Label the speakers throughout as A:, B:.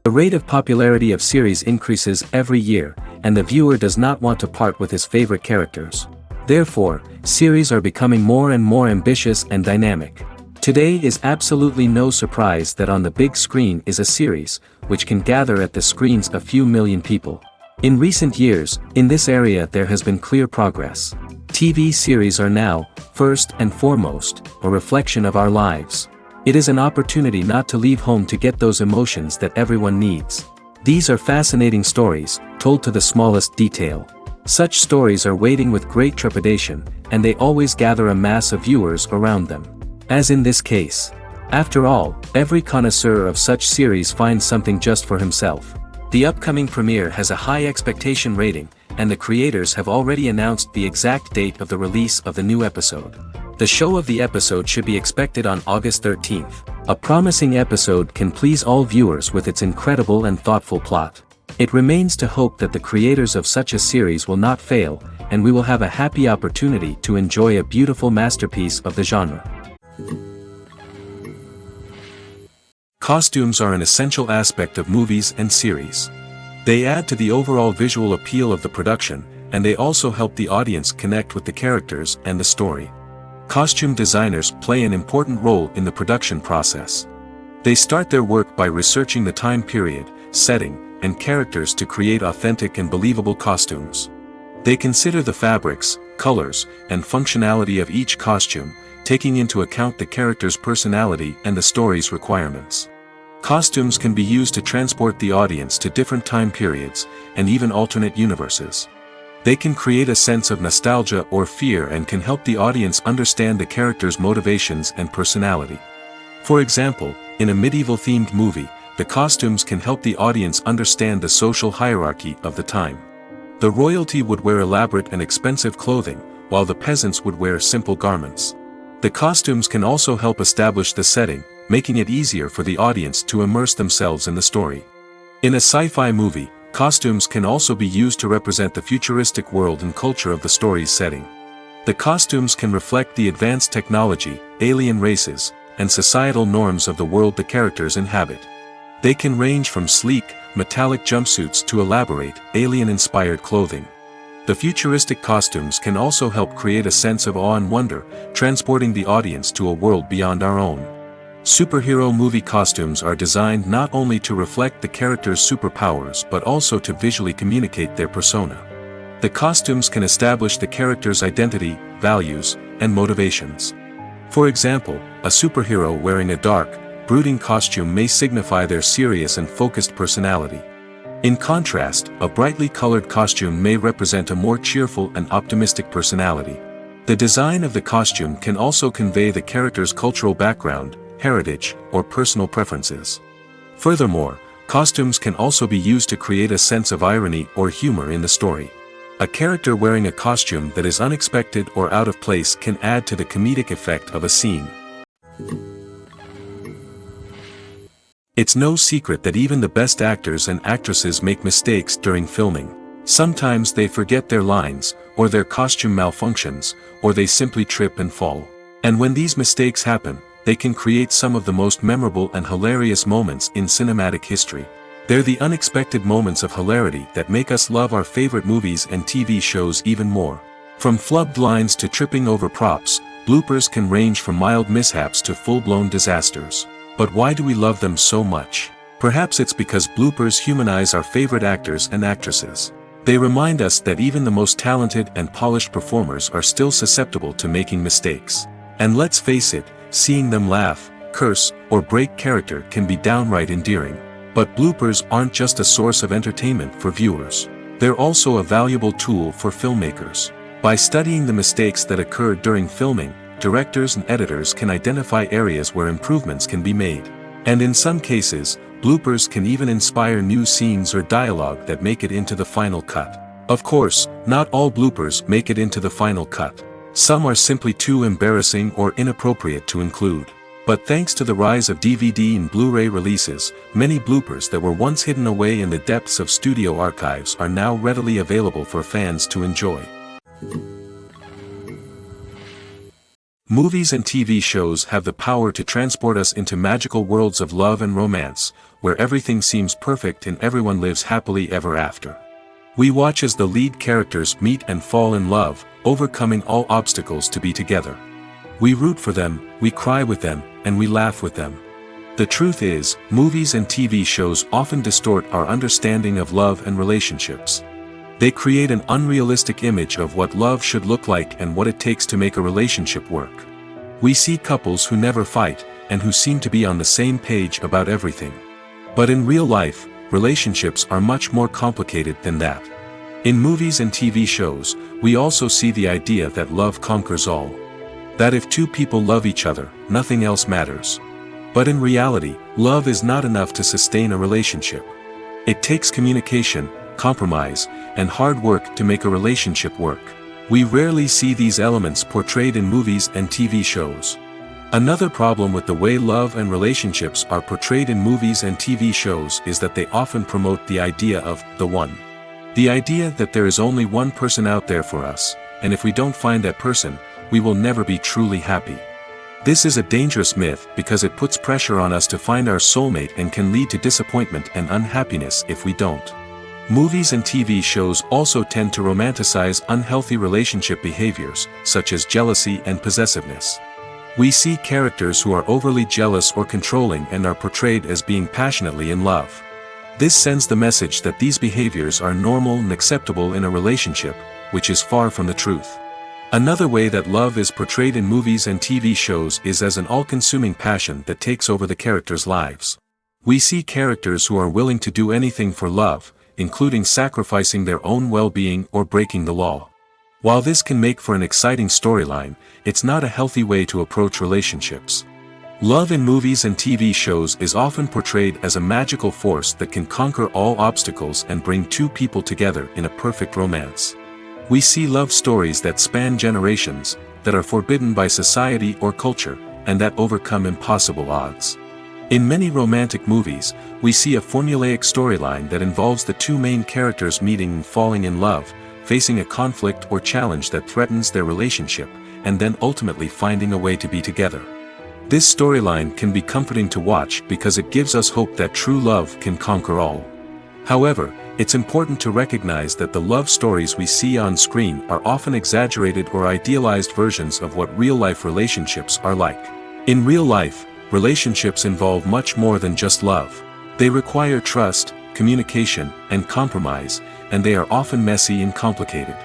A: The rate of popularity of series increases every year, and the viewer does not want to part with his favorite characters. Therefore, series are becoming more and more ambitious and dynamic. Today is absolutely no surprise that on the big screen is a series, which can gather at the screens a few million people. In recent years, in this area there has been clear progress. TV series are now, first and foremost, a reflection of our lives. It is an opportunity not to leave home to get those emotions that everyone needs. These are fascinating stories, told to the smallest detail. Such stories are waiting with great trepidation, and they always gather a mass of viewers around them. As in this case. After all, every connoisseur of such series finds something just for himself. The upcoming premiere has a high expectation rating, and the creators have already announced the exact date of the release of the new episode. The show of the episode should be expected on August 13th. A promising episode can please all viewers with its incredible and thoughtful plot. It remains to hope that the creators of such a series will not fail, and we will have a happy opportunity to enjoy a beautiful masterpiece of the genre. Costumes are an essential aspect of movies and series. They add to the overall visual appeal of the production, and they also help the audience connect with the characters and the story. Costume designers play an important role in the production process. They start their work by researching the time period, setting, and characters to create authentic and believable costumes. They consider the fabrics, colors, and functionality of each costume, taking into account the character's personality and the story's requirements. Costumes can be used to transport the audience to different time periods, and even alternate universes. They can create a sense of nostalgia or fear and can help the audience understand the character's motivations and personality. For example, in a medieval-themed movie, the costumes can help the audience understand the social hierarchy of the time. The royalty would wear elaborate and expensive clothing, while the peasants would wear simple garments. The costumes can also help establish the setting, making it easier for the audience to immerse themselves in the story. In a sci-fi movie, costumes can also be used to represent the futuristic world and culture of the story's setting. The costumes can reflect the advanced technology, alien races, and societal norms of the world the characters inhabit. They can range from sleek, metallic jumpsuits to elaborate, alien-inspired clothing. The futuristic costumes can also help create a sense of awe and wonder, transporting the audience to a world beyond our own. Superhero movie costumes are designed not only to reflect the character's superpowers but also to visually communicate their persona. The costumes can establish the character's identity, values, and motivations. For example, a superhero wearing a dark, brooding costume may signify their serious and focused personality. In contrast, a brightly colored costume may represent a more cheerful and optimistic personality. The design of the costume can also convey the character's cultural background, heritage, or personal preferences. Furthermore, costumes can also be used to create a sense of irony or humor in the story. A character wearing a costume that is unexpected or out of place can add to the comedic effect of a scene. It's no secret that even the best actors and actresses make mistakes during filming. Sometimes they forget their lines, or their costume malfunctions, or they simply trip and fall. And when these mistakes happen, they can create some of the most memorable and hilarious moments in cinematic history. They're the unexpected moments of hilarity that make us love our favorite movies and TV shows even more. From flubbed lines to tripping over props, bloopers can range from mild mishaps to full-blown disasters. But why do we love them so much? Perhaps it's because bloopers humanize our favorite actors and actresses. They remind us that even the most talented and polished performers are still susceptible to making mistakes. And let's face it, seeing them laugh, curse, or break character can be downright endearing. But bloopers aren't just a source of entertainment for viewers. They're also a valuable tool for filmmakers. By studying the mistakes that occurred during filming, directors and editors can identify areas where improvements can be made. And in some cases, bloopers can even inspire new scenes or dialogue that make it into the final cut. Of course, not all bloopers make it into the final cut. Some are simply too embarrassing or inappropriate to include. But thanks to the rise of DVD and Blu-ray releases, many bloopers that were once hidden away in the depths of studio archives are now readily available for fans to enjoy. Movies and TV shows have the power to transport us into magical worlds of love and romance, where everything seems perfect and everyone lives happily ever after. We watch as the lead characters meet and fall in love, overcoming all obstacles to be together. We root for them, we cry with them, and we laugh with them. The truth is, movies and TV shows often distort our understanding of love and relationships. They create an unrealistic image of what love should look like and what it takes to make a relationship work. We see couples who never fight, and who seem to be on the same page about everything. But in real life, relationships are much more complicated than that. In movies and TV shows, we also see the idea that love conquers all. That if two people love each other, nothing else matters. But in reality, love is not enough to sustain a relationship. It takes communication, compromise, and hard work to make a relationship work. We rarely see these elements portrayed in movies and TV shows. Another problem with the way love and relationships are portrayed in movies and TV shows is that they often promote the idea of the one. The idea that there is only one person out there for us, and if we don't find that person, we will never be truly happy. This is a dangerous myth because it puts pressure on us to find our soulmate and can lead to disappointment and unhappiness if we don't. Movies and TV shows also tend to romanticize unhealthy relationship behaviors, such as jealousy and possessiveness. We see characters who are overly jealous or controlling and are portrayed as being passionately in love. This sends the message that these behaviors are normal and acceptable in a relationship, which is far from the truth. Another way that love is portrayed in movies and TV shows is as an all-consuming passion that takes over the characters' lives. We see characters who are willing to do anything for love, including sacrificing their own well-being or breaking the law. While this can make for an exciting storyline, it's not a healthy way to approach relationships. Love in movies and TV shows is often portrayed as a magical force that can conquer all obstacles and bring two people together in a perfect romance. We see love stories that span generations, that are forbidden by society or culture, and that overcome impossible odds. In many romantic movies, we see a formulaic storyline that involves the two main characters meeting and falling in love, facing a conflict or challenge that threatens their relationship, and then ultimately finding a way to be together. This storyline can be comforting to watch because it gives us hope that true love can conquer all. However, it's important to recognize that the love stories we see on screen are often exaggerated or idealized versions of what real-life relationships are like. In real life, relationships involve much more than just love. They require trust, communication, and compromise, and they are often messy and complicated.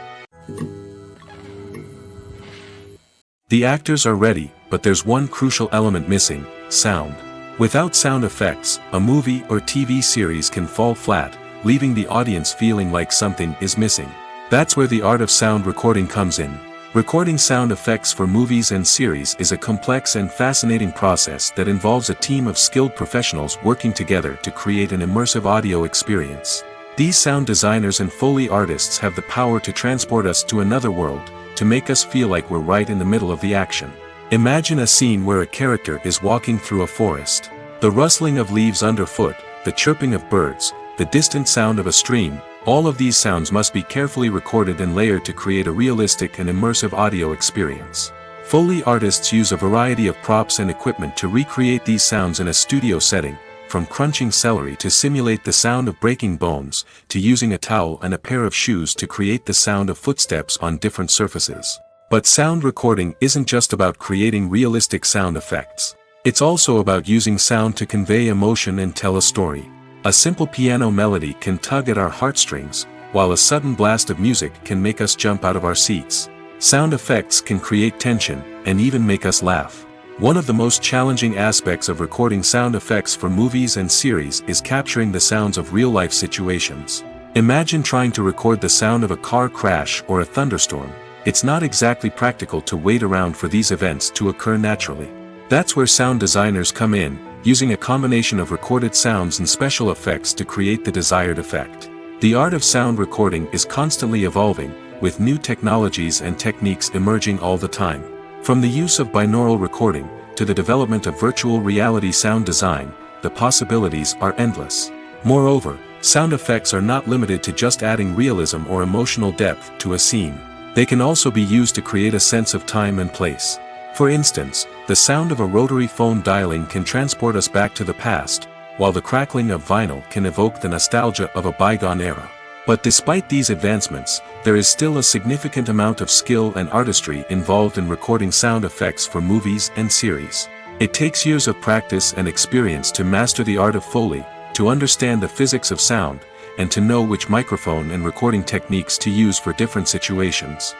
A: The actors are ready, but there's one crucial element missing: sound. Without sound effects, a movie or TV series can fall flat, leaving the audience feeling like something is missing. That's where the art of sound recording comes in. Recording sound effects for movies and series is a complex and fascinating process that involves a team of skilled professionals working together to create an immersive audio experience. These sound designers and Foley artists have the power to transport us to another world, to make us feel like we're right in the middle of the action. Imagine a scene where a character is walking through a forest. The rustling of leaves underfoot, the chirping of birds, the distant sound of a stream, all of these sounds must be carefully recorded and layered to create a realistic and immersive audio experience. Foley artists use a variety of props and equipment to recreate these sounds in a studio setting, from crunching celery to simulate the sound of breaking bones, to using a towel and a pair of shoes to create the sound of footsteps on different surfaces. But sound recording isn't just about creating realistic sound effects. It's also about using sound to convey emotion and tell a story. A simple piano melody can tug at our heartstrings, while a sudden blast of music can make us jump out of our seats. Sound effects can create tension, and even make us laugh. One of the most challenging aspects of recording sound effects for movies and series is capturing the sounds of real-life situations. Imagine trying to record the sound of a car crash or a thunderstorm. It's not exactly practical to wait around for these events to occur naturally. That's where sound designers come in, using a combination of recorded sounds and special effects to create the desired effect. The art of sound recording is constantly evolving, with new technologies and techniques emerging all the time. From the use of binaural recording, to the development of virtual reality sound design, the possibilities are endless. Moreover, sound effects are not limited to just adding realism or emotional depth to a scene. They can also be used to create a sense of time and place. For instance, the sound of a rotary phone dialing can transport us back to the past, while the crackling of vinyl can evoke the nostalgia of a bygone era. But despite these advancements, there is still a significant amount of skill and artistry involved in recording sound effects for movies and series. It takes years of practice and experience to master the art of Foley, to understand the physics of sound, and to know which microphone and recording techniques to use for different situations.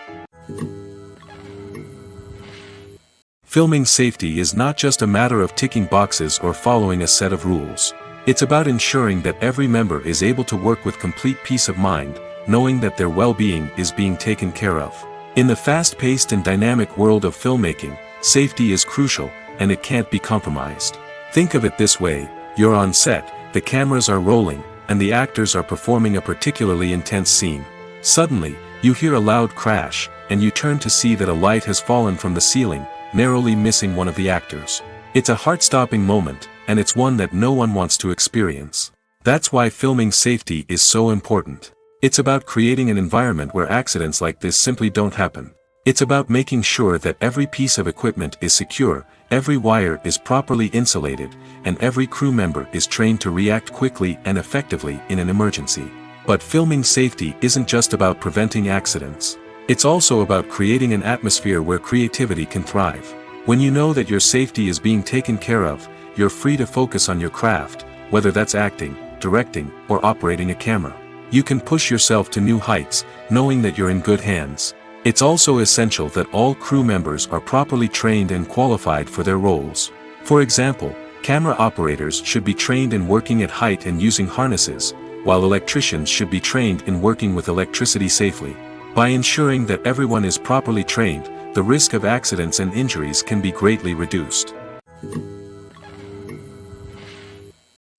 A: Filming safety is not just a matter of ticking boxes or following a set of rules. It's about ensuring that every member is able to work with complete peace of mind, knowing that their well-being is being taken care of. In the fast-paced and dynamic world of filmmaking, safety is crucial, and it can't be compromised. Think of it this way: you're on set, the cameras are rolling, and the actors are performing a particularly intense scene. Suddenly, you hear a loud crash, and you turn to see that a light has fallen from the ceiling, narrowly missing one of the actors. It's a heart-stopping moment, and it's one that no one wants to experience. That's why filming safety is so important. It's about creating an environment where accidents like this simply don't happen. It's about making sure that every piece of equipment is secure, every wire is properly insulated, and every crew member is trained to react quickly and effectively in an emergency. But filming safety isn't just about preventing accidents. It's also about creating an atmosphere where creativity can thrive. When you know that your safety is being taken care of, you're free to focus on your craft, whether that's acting, directing, or operating a camera. You can push yourself to new heights, knowing that you're in good hands. It's also essential that all crew members are properly trained and qualified for their roles. For example, camera operators should be trained in working at height and using harnesses, while electricians should be trained in working with electricity safely. By ensuring that everyone is properly trained, the risk of accidents and injuries can be greatly reduced.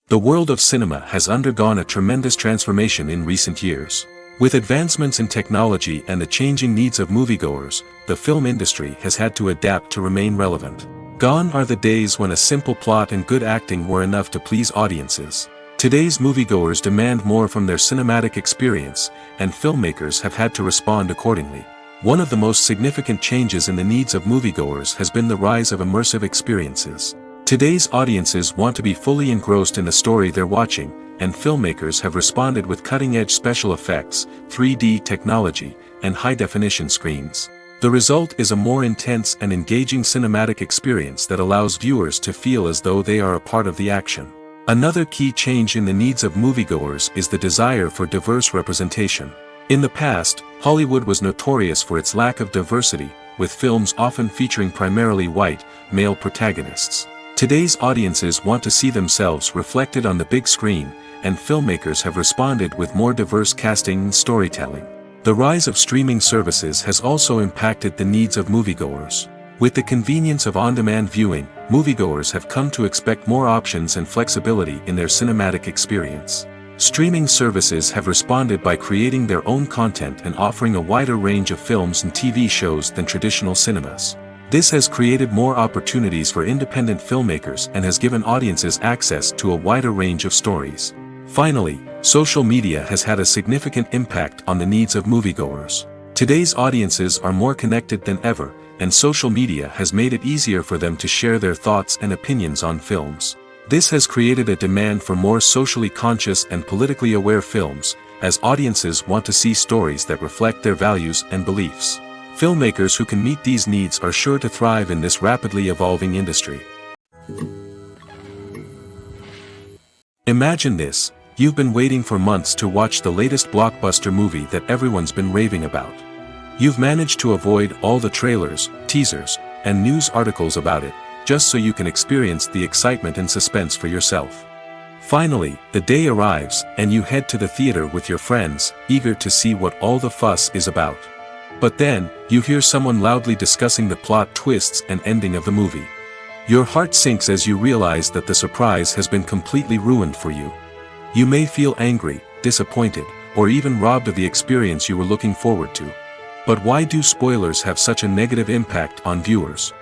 A: The world of cinema has undergone a tremendous transformation in recent years. With advancements in technology and the changing needs of moviegoers, the film industry has had to adapt to remain relevant. Gone are the days when a simple plot and good acting were enough to please audiences. Today's moviegoers demand more from their cinematic experience, and filmmakers have had to respond accordingly. One of the most significant changes in the needs of moviegoers has been the rise of immersive experiences. Today's audiences want to be fully engrossed in the story they're watching, and filmmakers have responded with cutting-edge special effects, 3D technology, and high-definition screens. The result is a more intense and engaging cinematic experience that allows viewers to feel as though they are a part of the action. Another key change in the needs of moviegoers is the desire for diverse representation. In the past, Hollywood was notorious for its lack of diversity, with films often featuring primarily white, male protagonists. Today's audiences want to see themselves reflected on the big screen, and filmmakers have responded with more diverse casting and storytelling. The rise of streaming services has also impacted the needs of moviegoers. With the convenience of on-demand viewing, moviegoers have come to expect more options and flexibility in their cinematic experience. Streaming services have responded by creating their own content and offering a wider range of films and TV shows than traditional cinemas. This has created more opportunities for independent filmmakers and has given audiences access to a wider range of stories. Finally, social media has had a significant impact on the needs of moviegoers. Today's audiences are more connected than ever, and social media has made it easier for them to share their thoughts and opinions on films. This has created a demand for more socially conscious and politically aware films, as audiences want to see stories that reflect their values and beliefs. Filmmakers who can meet these needs are sure to thrive in this rapidly evolving industry. Imagine this: you've been waiting for months to watch the latest blockbuster movie that everyone's been raving about. You've managed to avoid all the trailers, teasers, and news articles about it, just so you can experience the excitement and suspense for yourself. Finally, the day arrives, and you head to the theater with your friends, eager to see what all the fuss is about. But then, you hear someone loudly discussing the plot twists and ending of the movie. Your heart sinks as you realize that the surprise has been completely ruined for you. You may feel angry, disappointed, or even robbed of the experience you were looking forward to. But why do spoilers have such a negative impact on viewers?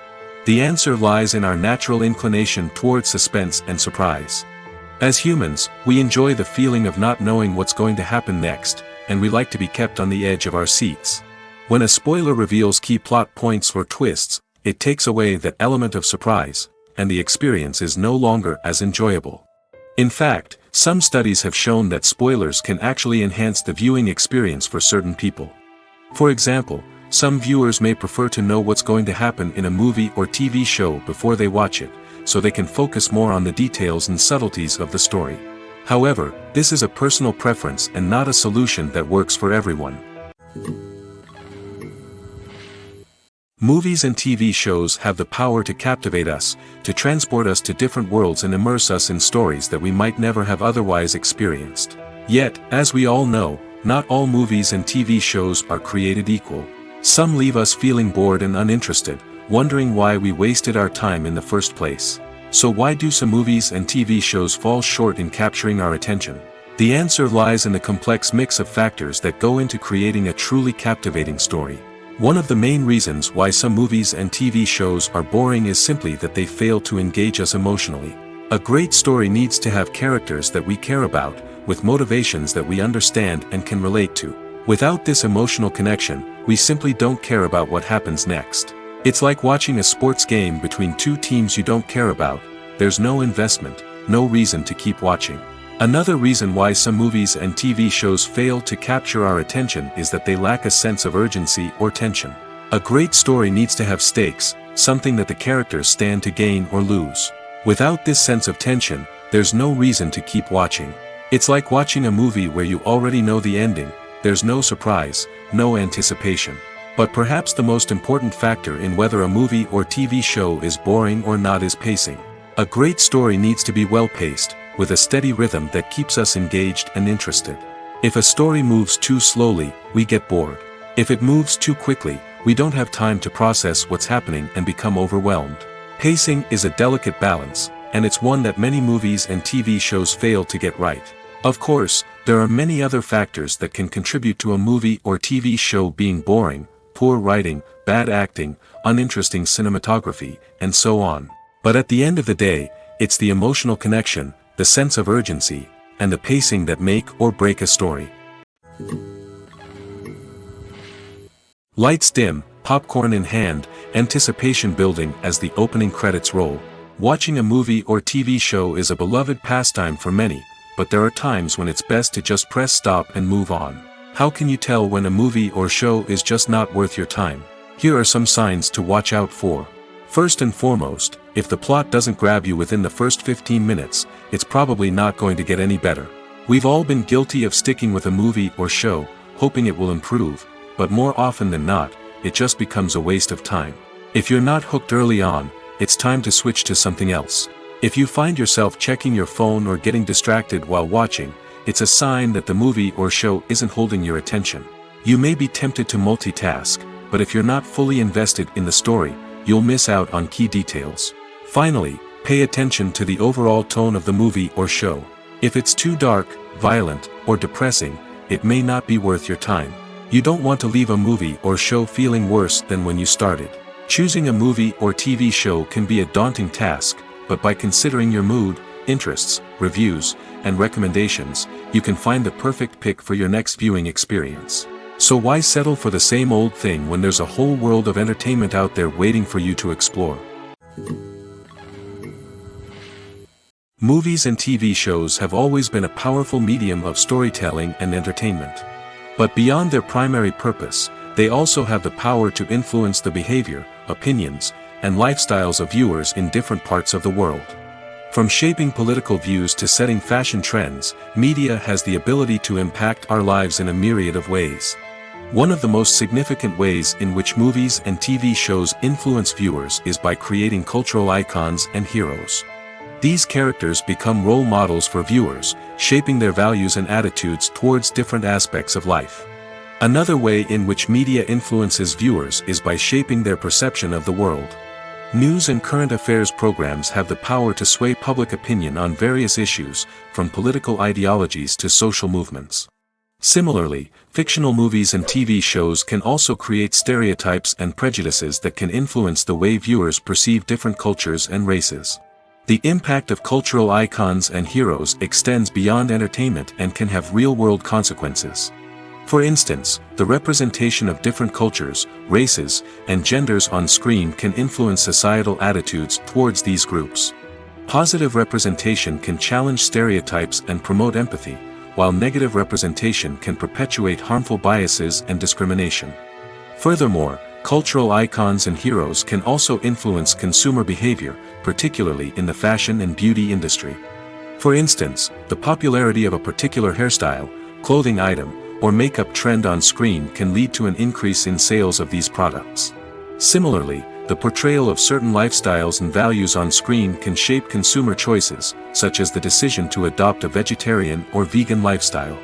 A: The answer lies in our natural inclination towards suspense and surprise. As humans, we enjoy the feeling of not knowing what's going to happen next, and we like to be kept on the edge of our seats. When a spoiler reveals key plot points or twists, it takes away that element of surprise, and the experience is no longer as enjoyable. In fact, some studies have shown that spoilers can actually enhance the viewing experience for certain people. For example, some viewers may prefer to know what's going to happen in a movie or TV show before they watch it, so they can focus more on the details and subtleties of the story. However, this is a personal preference and not a solution that works for everyone. Movies and TV shows have the power to captivate us, to transport us to different worlds and immerse us in stories that we might never have otherwise experienced. Yet, as we all know, not all movies and TV shows are created equal. Some leave us feeling bored and uninterested, wondering why we wasted our time in the first place. So why do some movies and TV shows fall short in capturing our attention? The answer lies in the complex mix of factors that go into creating a truly captivating story. One of the main reasons why some movies and TV shows are boring is simply that they fail to engage us emotionally. A great story needs to have characters that we care about, with motivations that we understand and can relate to. Without this emotional connection, we simply don't care about what happens next. It's like watching a sports game between two teams you don't care about. There's no investment, no reason to keep watching. Another reason why some movies and TV shows fail to capture our attention is that they lack a sense of urgency or tension. A great story needs to have stakes, something that the characters stand to gain or lose. Without this sense of tension, there's no reason to keep watching. It's like watching a movie where you already know the ending. There's no surprise, no anticipation. But perhaps the most important factor in whether a movie or TV show is boring or not is pacing. A great story needs to be well-paced, with a steady rhythm that keeps us engaged and interested. If a story moves too slowly, we get bored. If it moves too quickly, we don't have time to process what's happening and become overwhelmed. Pacing is a delicate balance, and it's one that many movies and TV shows fail to get right. Of course, there are many other factors that can contribute to a movie or TV show being boring: poor writing, bad acting, uninteresting cinematography, and so on. But at the end of the day, it's the emotional connection, the sense of urgency, and the pacing that make or break a story. Lights dim, popcorn in hand, anticipation building as the opening credits roll. Watching a movie or TV show is a beloved pastime for many, but there are times when it's best to just press stop and move on. How can you tell when a movie or show is just not worth your time? Here are some signs to watch out for. First and foremost, if the plot doesn't grab you within the first 15 minutes, it's probably not going to get any better. We've all been guilty of sticking with a movie or show, hoping it will improve, but more often than not, it just becomes a waste of time. If you're not hooked early on, it's time to switch to something else. If you find yourself checking your phone or getting distracted while watching, it's a sign that the movie or show isn't holding your attention. You may be tempted to multitask, but if you're not fully invested in the story, you'll miss out on key details. Finally, pay attention to the overall tone of the movie or show. If it's too dark, violent, or depressing, it may not be worth your time. You don't want to leave a movie or show feeling worse than when you started. Choosing a movie or TV show can be a daunting task, but by considering your mood, interests, reviews, and recommendations, you can find the perfect pick for your next viewing experience. So why settle for the same old thing when there's a whole world of entertainment out there waiting for you to explore? Movies and TV shows have always been a powerful medium of storytelling and entertainment. But beyond their primary purpose, they also have the power to influence the behavior, opinions, and lifestyles of viewers in different parts of the world. From shaping political views to setting fashion trends, media has the ability to impact our lives in a myriad of ways. One of the most significant ways in which movies and TV shows influence viewers is by creating cultural icons and heroes. These characters become role models for viewers, shaping their values and attitudes towards different aspects of life. Another way in which media influences viewers is by shaping their perception of the world. News and current affairs programs have the power to sway public opinion on various issues, from political ideologies to social movements. Similarly, fictional movies and TV shows can also create stereotypes and prejudices that can influence the way viewers perceive different cultures and races. The impact of cultural icons and heroes extends beyond entertainment and can have real-world consequences. For instance, the representation of different cultures, races, and genders on screen can influence societal attitudes towards these groups. Positive representation can challenge stereotypes and promote empathy, while negative representation can perpetuate harmful biases and discrimination. Furthermore, cultural icons and heroes can also influence consumer behavior, particularly in the fashion and beauty industry. For instance, the popularity of a particular hairstyle, clothing item, or makeup trend on screen can lead to an increase in sales of these products. Similarly, the portrayal of certain lifestyles and values on screen can shape consumer choices, such as the decision to adopt a vegetarian or vegan lifestyle.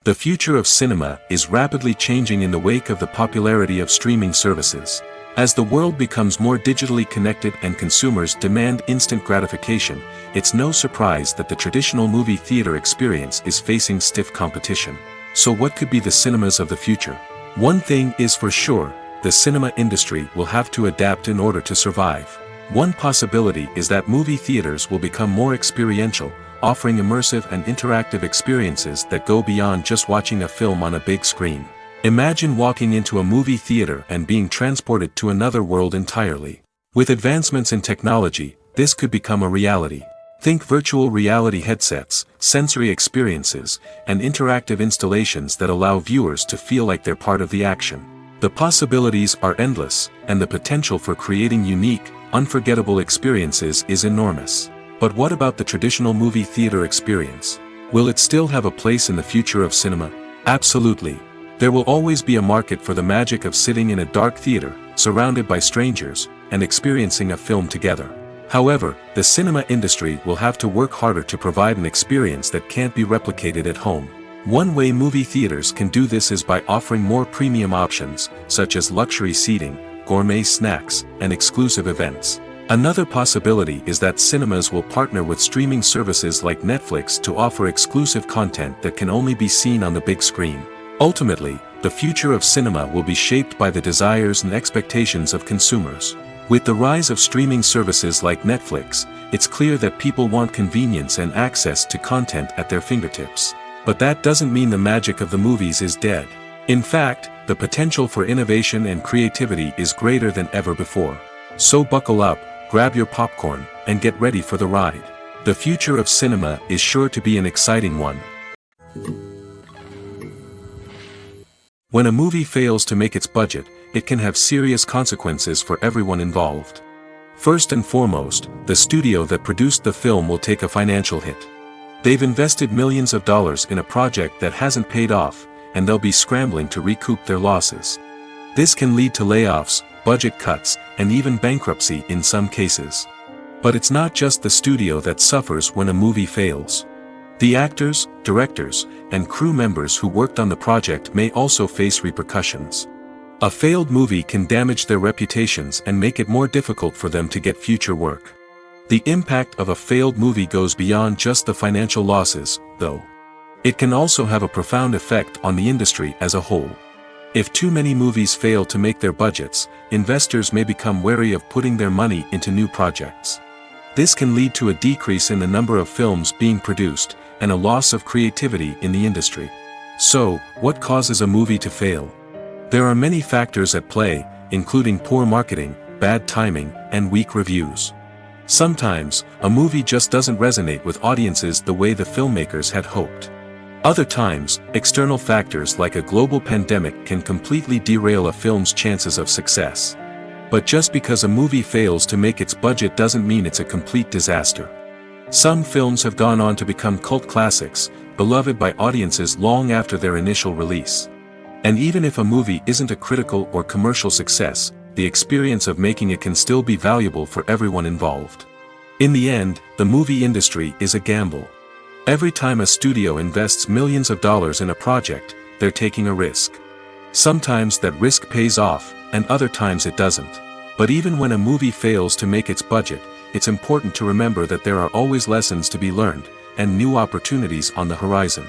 A: The future of cinema is rapidly changing in the wake of the popularity of streaming services. As the world becomes more digitally connected and consumers demand instant gratification, it's no surprise that the traditional movie theater experience is facing stiff competition. So what could be the cinemas of the future? One thing is for sure, the cinema industry will have to adapt in order to survive. One possibility is that movie theaters will become more experiential, offering immersive and interactive experiences that go beyond just watching a film on a big screen. Imagine walking into a movie theater and being transported to another world entirely. With advancements in technology, this could become a reality. Think virtual reality headsets, sensory experiences, and interactive installations that allow viewers to feel like they're part of the action. The possibilities are endless, and the potential for creating unique, unforgettable experiences is enormous. But what about the traditional movie theater experience? Will it still have a place in the future of cinema? Absolutely. There will always be a market for the magic of sitting in a dark theater, surrounded by strangers, and experiencing a film together. However, the cinema industry will have to work harder to provide an experience that can't be replicated at home. One way movie theaters can do this is by offering more premium options, such as luxury seating, gourmet snacks, and exclusive events. Another possibility is that cinemas will partner with streaming services like Netflix to offer exclusive content that can only be seen on the big screen. Ultimately, the future of cinema will be shaped by the desires and expectations of consumers. With the rise of streaming services like Netflix, it's clear that people want convenience and access to content at their fingertips. But that doesn't mean the magic of the movies is dead. In fact, the potential for innovation and creativity is greater than ever before. So buckle up, grab your popcorn, and get ready for the ride. The future of cinema is sure to be an exciting one. When a movie fails to make its budget, it can have serious consequences for everyone involved. First and foremost, the studio that produced the film will take a financial hit. They've invested millions of dollars in a project that hasn't paid off, and they'll be scrambling to recoup their losses. This can lead to layoffs, budget cuts, and even bankruptcy in some cases. But it's not just the studio that suffers when a movie fails. The actors, directors, and crew members who worked on the project may also face repercussions. A failed movie can damage their reputations and make it more difficult for them to get future work. The impact of a failed movie goes beyond just the financial losses, though. It can also have a profound effect on the industry as a whole. If too many movies fail to make their budgets, investors may become wary of putting their money into new projects. This can lead to a decrease in the number of films being produced, and a loss of creativity in the industry. So, what causes a movie to fail? There are many factors at play, including poor marketing, bad timing, and weak reviews. Sometimes, a movie just doesn't resonate with audiences the way the filmmakers had hoped. Other times, external factors like a global pandemic can completely derail a film's chances of success. But just because a movie fails to make its budget doesn't mean it's a complete disaster. Some films have gone on to become cult classics, beloved by audiences long after their initial release. And even if a movie isn't a critical or commercial success, the experience of making it can still be valuable for everyone involved. In the end, the movie industry is a gamble. Every time a studio invests millions of dollars in a project, they're taking a risk. Sometimes that risk pays off, and other times it doesn't. But even when a movie fails to make its budget, it's important to remember that there are always lessons to be learned, and new opportunities on the horizon.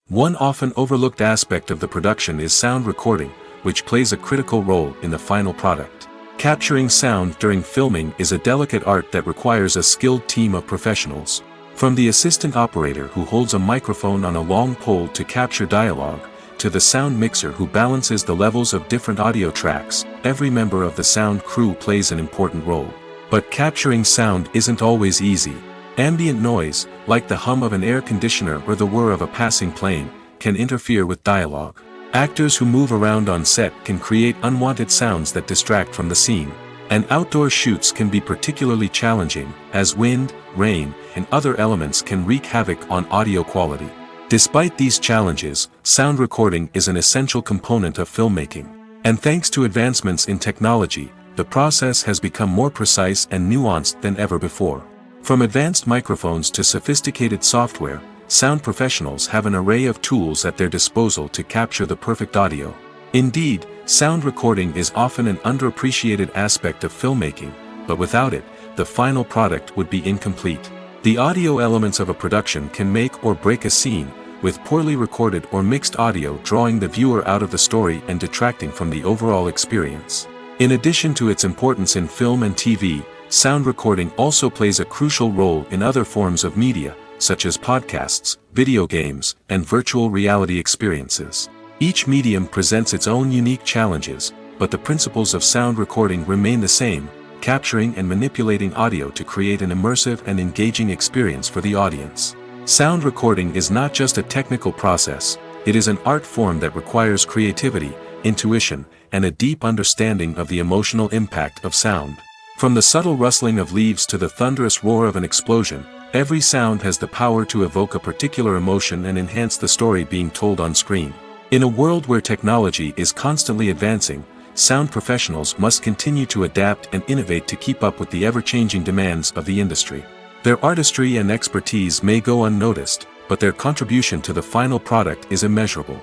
A: One often overlooked aspect of the production is sound recording, which plays a critical role in the final product. Capturing sound during filming is a delicate art that requires a skilled team of professionals. From the assistant operator who holds a microphone on a long pole to capture dialogue, to the sound mixer who balances the levels of different audio tracks, every member of the sound crew plays an important role. But capturing sound isn't always easy. Ambient noise, like the hum of an air conditioner or the whir of a passing plane, can interfere with dialogue. Actors who move around on set can create unwanted sounds that distract from the scene. And outdoor shoots can be particularly challenging, as wind, rain, and other elements can wreak havoc on audio quality. Despite these challenges, sound recording is an essential component of filmmaking. And thanks to advancements in technology, the process has become more precise and nuanced than ever before. From advanced microphones to sophisticated software, sound professionals have an array of tools at their disposal to capture the perfect audio. Indeed, sound recording is often an underappreciated aspect of filmmaking, but without it, the final product would be incomplete. The audio elements of a production can make or break a scene, with poorly recorded or mixed audio drawing the viewer out of the story and detracting from the overall experience. In addition to its importance in film and TV, sound recording also plays a crucial role in other forms of media, such as podcasts, video games, and virtual reality experiences. Each medium presents its own unique challenges, but the principles of sound recording remain the same, capturing and manipulating audio to create an immersive and engaging experience for the audience. Sound recording is not just a technical process, it is an art form that requires creativity, intuition, and a deep understanding of the emotional impact of sound. From the subtle rustling of leaves to the thunderous roar of an explosion, every sound has the power to evoke a particular emotion and enhance the story being told on screen. In a world where technology is constantly advancing, sound professionals must continue to adapt and innovate to keep up with the ever-changing demands of the industry. Their artistry and expertise may go unnoticed, but their contribution to the final product is immeasurable.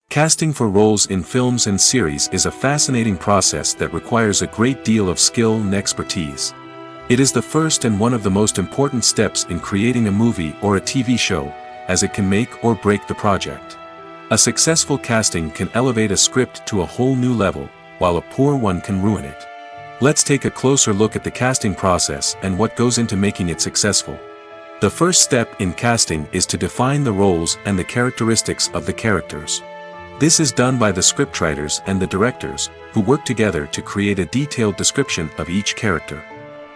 A: Casting for roles in films and series is a fascinating process that requires a great deal of skill and expertise. It is the first and one of the most important steps in creating a movie or a TV show, as it can make or break the project. A successful casting can elevate a script to a whole new level, while a poor one can ruin it. Let's take a closer look at the casting process and what goes into making it successful. The first step in casting is to define the roles and the characteristics of the characters. This is done by the scriptwriters and the directors, who work together to create a detailed description of each character.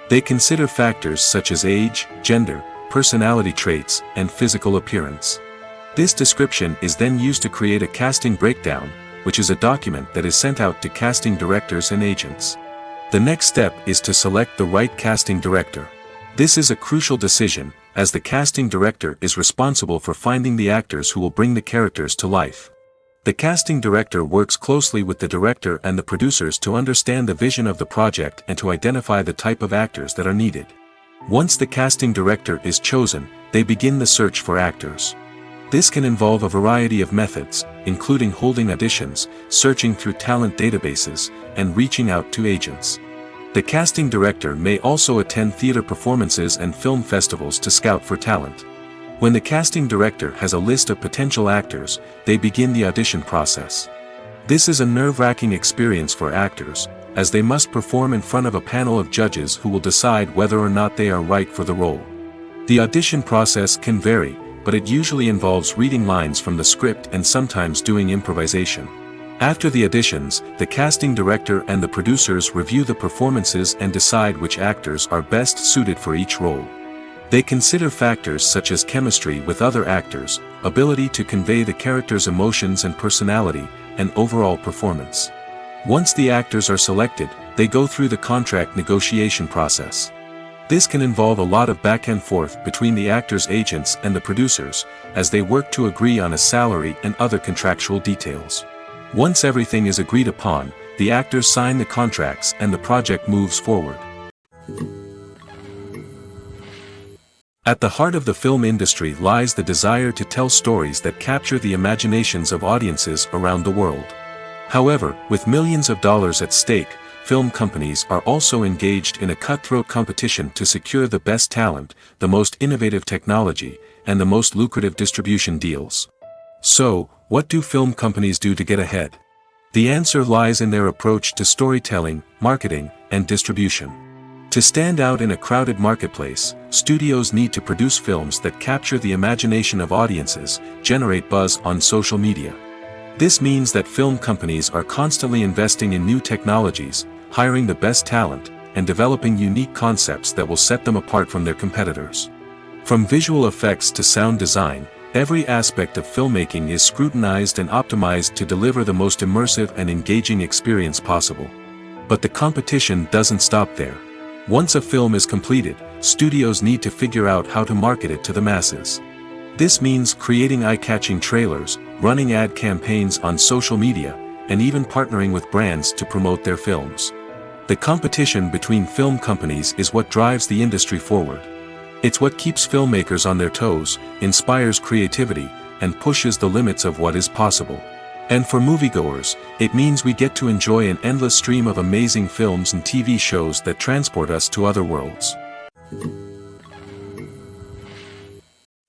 A: They consider factors such as age, gender, personality traits, and physical appearance. This description is then used to create a casting breakdown, which is a document that is sent out to casting directors and agents. The next step is to select the right casting director. This is a crucial decision, as the casting director is responsible for finding the actors who will bring the characters to life. The casting director works closely with the director and the producers to understand the vision of the project and to identify the type of actors that are needed. Once the casting director is chosen, they begin the search for actors. This can involve a variety of methods, including holding auditions, searching through talent databases, and reaching out to agents. The casting director may also attend theater performances and film festivals to scout for talent. When the casting director has a list of potential actors, they begin the audition process. This is a nerve-wracking experience for actors, as they must perform in front of a panel of judges who will decide whether or not they are right for the role. The audition process can vary, but it usually involves reading lines from the script and sometimes doing improvisation. After the auditions, the casting director and the producers review the performances and decide which actors are best suited for each role. They consider factors such as chemistry with other actors, ability to convey the character's emotions and personality, and overall performance. Once the actors are selected, they go through the contract negotiation process. This can involve a lot of back and forth between the actors' agents and the producers, as they work to agree on a salary and other contractual details. Once everything is agreed upon, the actors sign the contracts and the project moves forward. At the heart of the film industry lies the desire to tell stories that capture the imaginations of audiences around the world. However, with millions of dollars at stake, film companies are also engaged in a cutthroat competition to secure the best talent, the most innovative technology, and the most lucrative distribution deals. So, what do film companies do to get ahead? The answer lies in their approach to storytelling, marketing, and distribution. To stand out in a crowded marketplace, studios need to produce films that capture the imagination of audiences, generate buzz on social media. This means that film companies are constantly investing in new technologies, hiring the best talent, and developing unique concepts that will set them apart from their competitors. From visual effects to sound design, every aspect of filmmaking is scrutinized and optimized to deliver the most immersive and engaging experience possible. But the competition doesn't stop there. Once a film is completed, studios need to figure out how to market it to the masses. This means creating eye-catching trailers, running ad campaigns on social media, and even partnering with brands to promote their films. The competition between film companies is what drives the industry forward. It's what keeps filmmakers on their toes, inspires creativity, and pushes the limits of what is possible. And for moviegoers, it means we get to enjoy an endless stream of amazing films and TV shows that transport us to other worlds.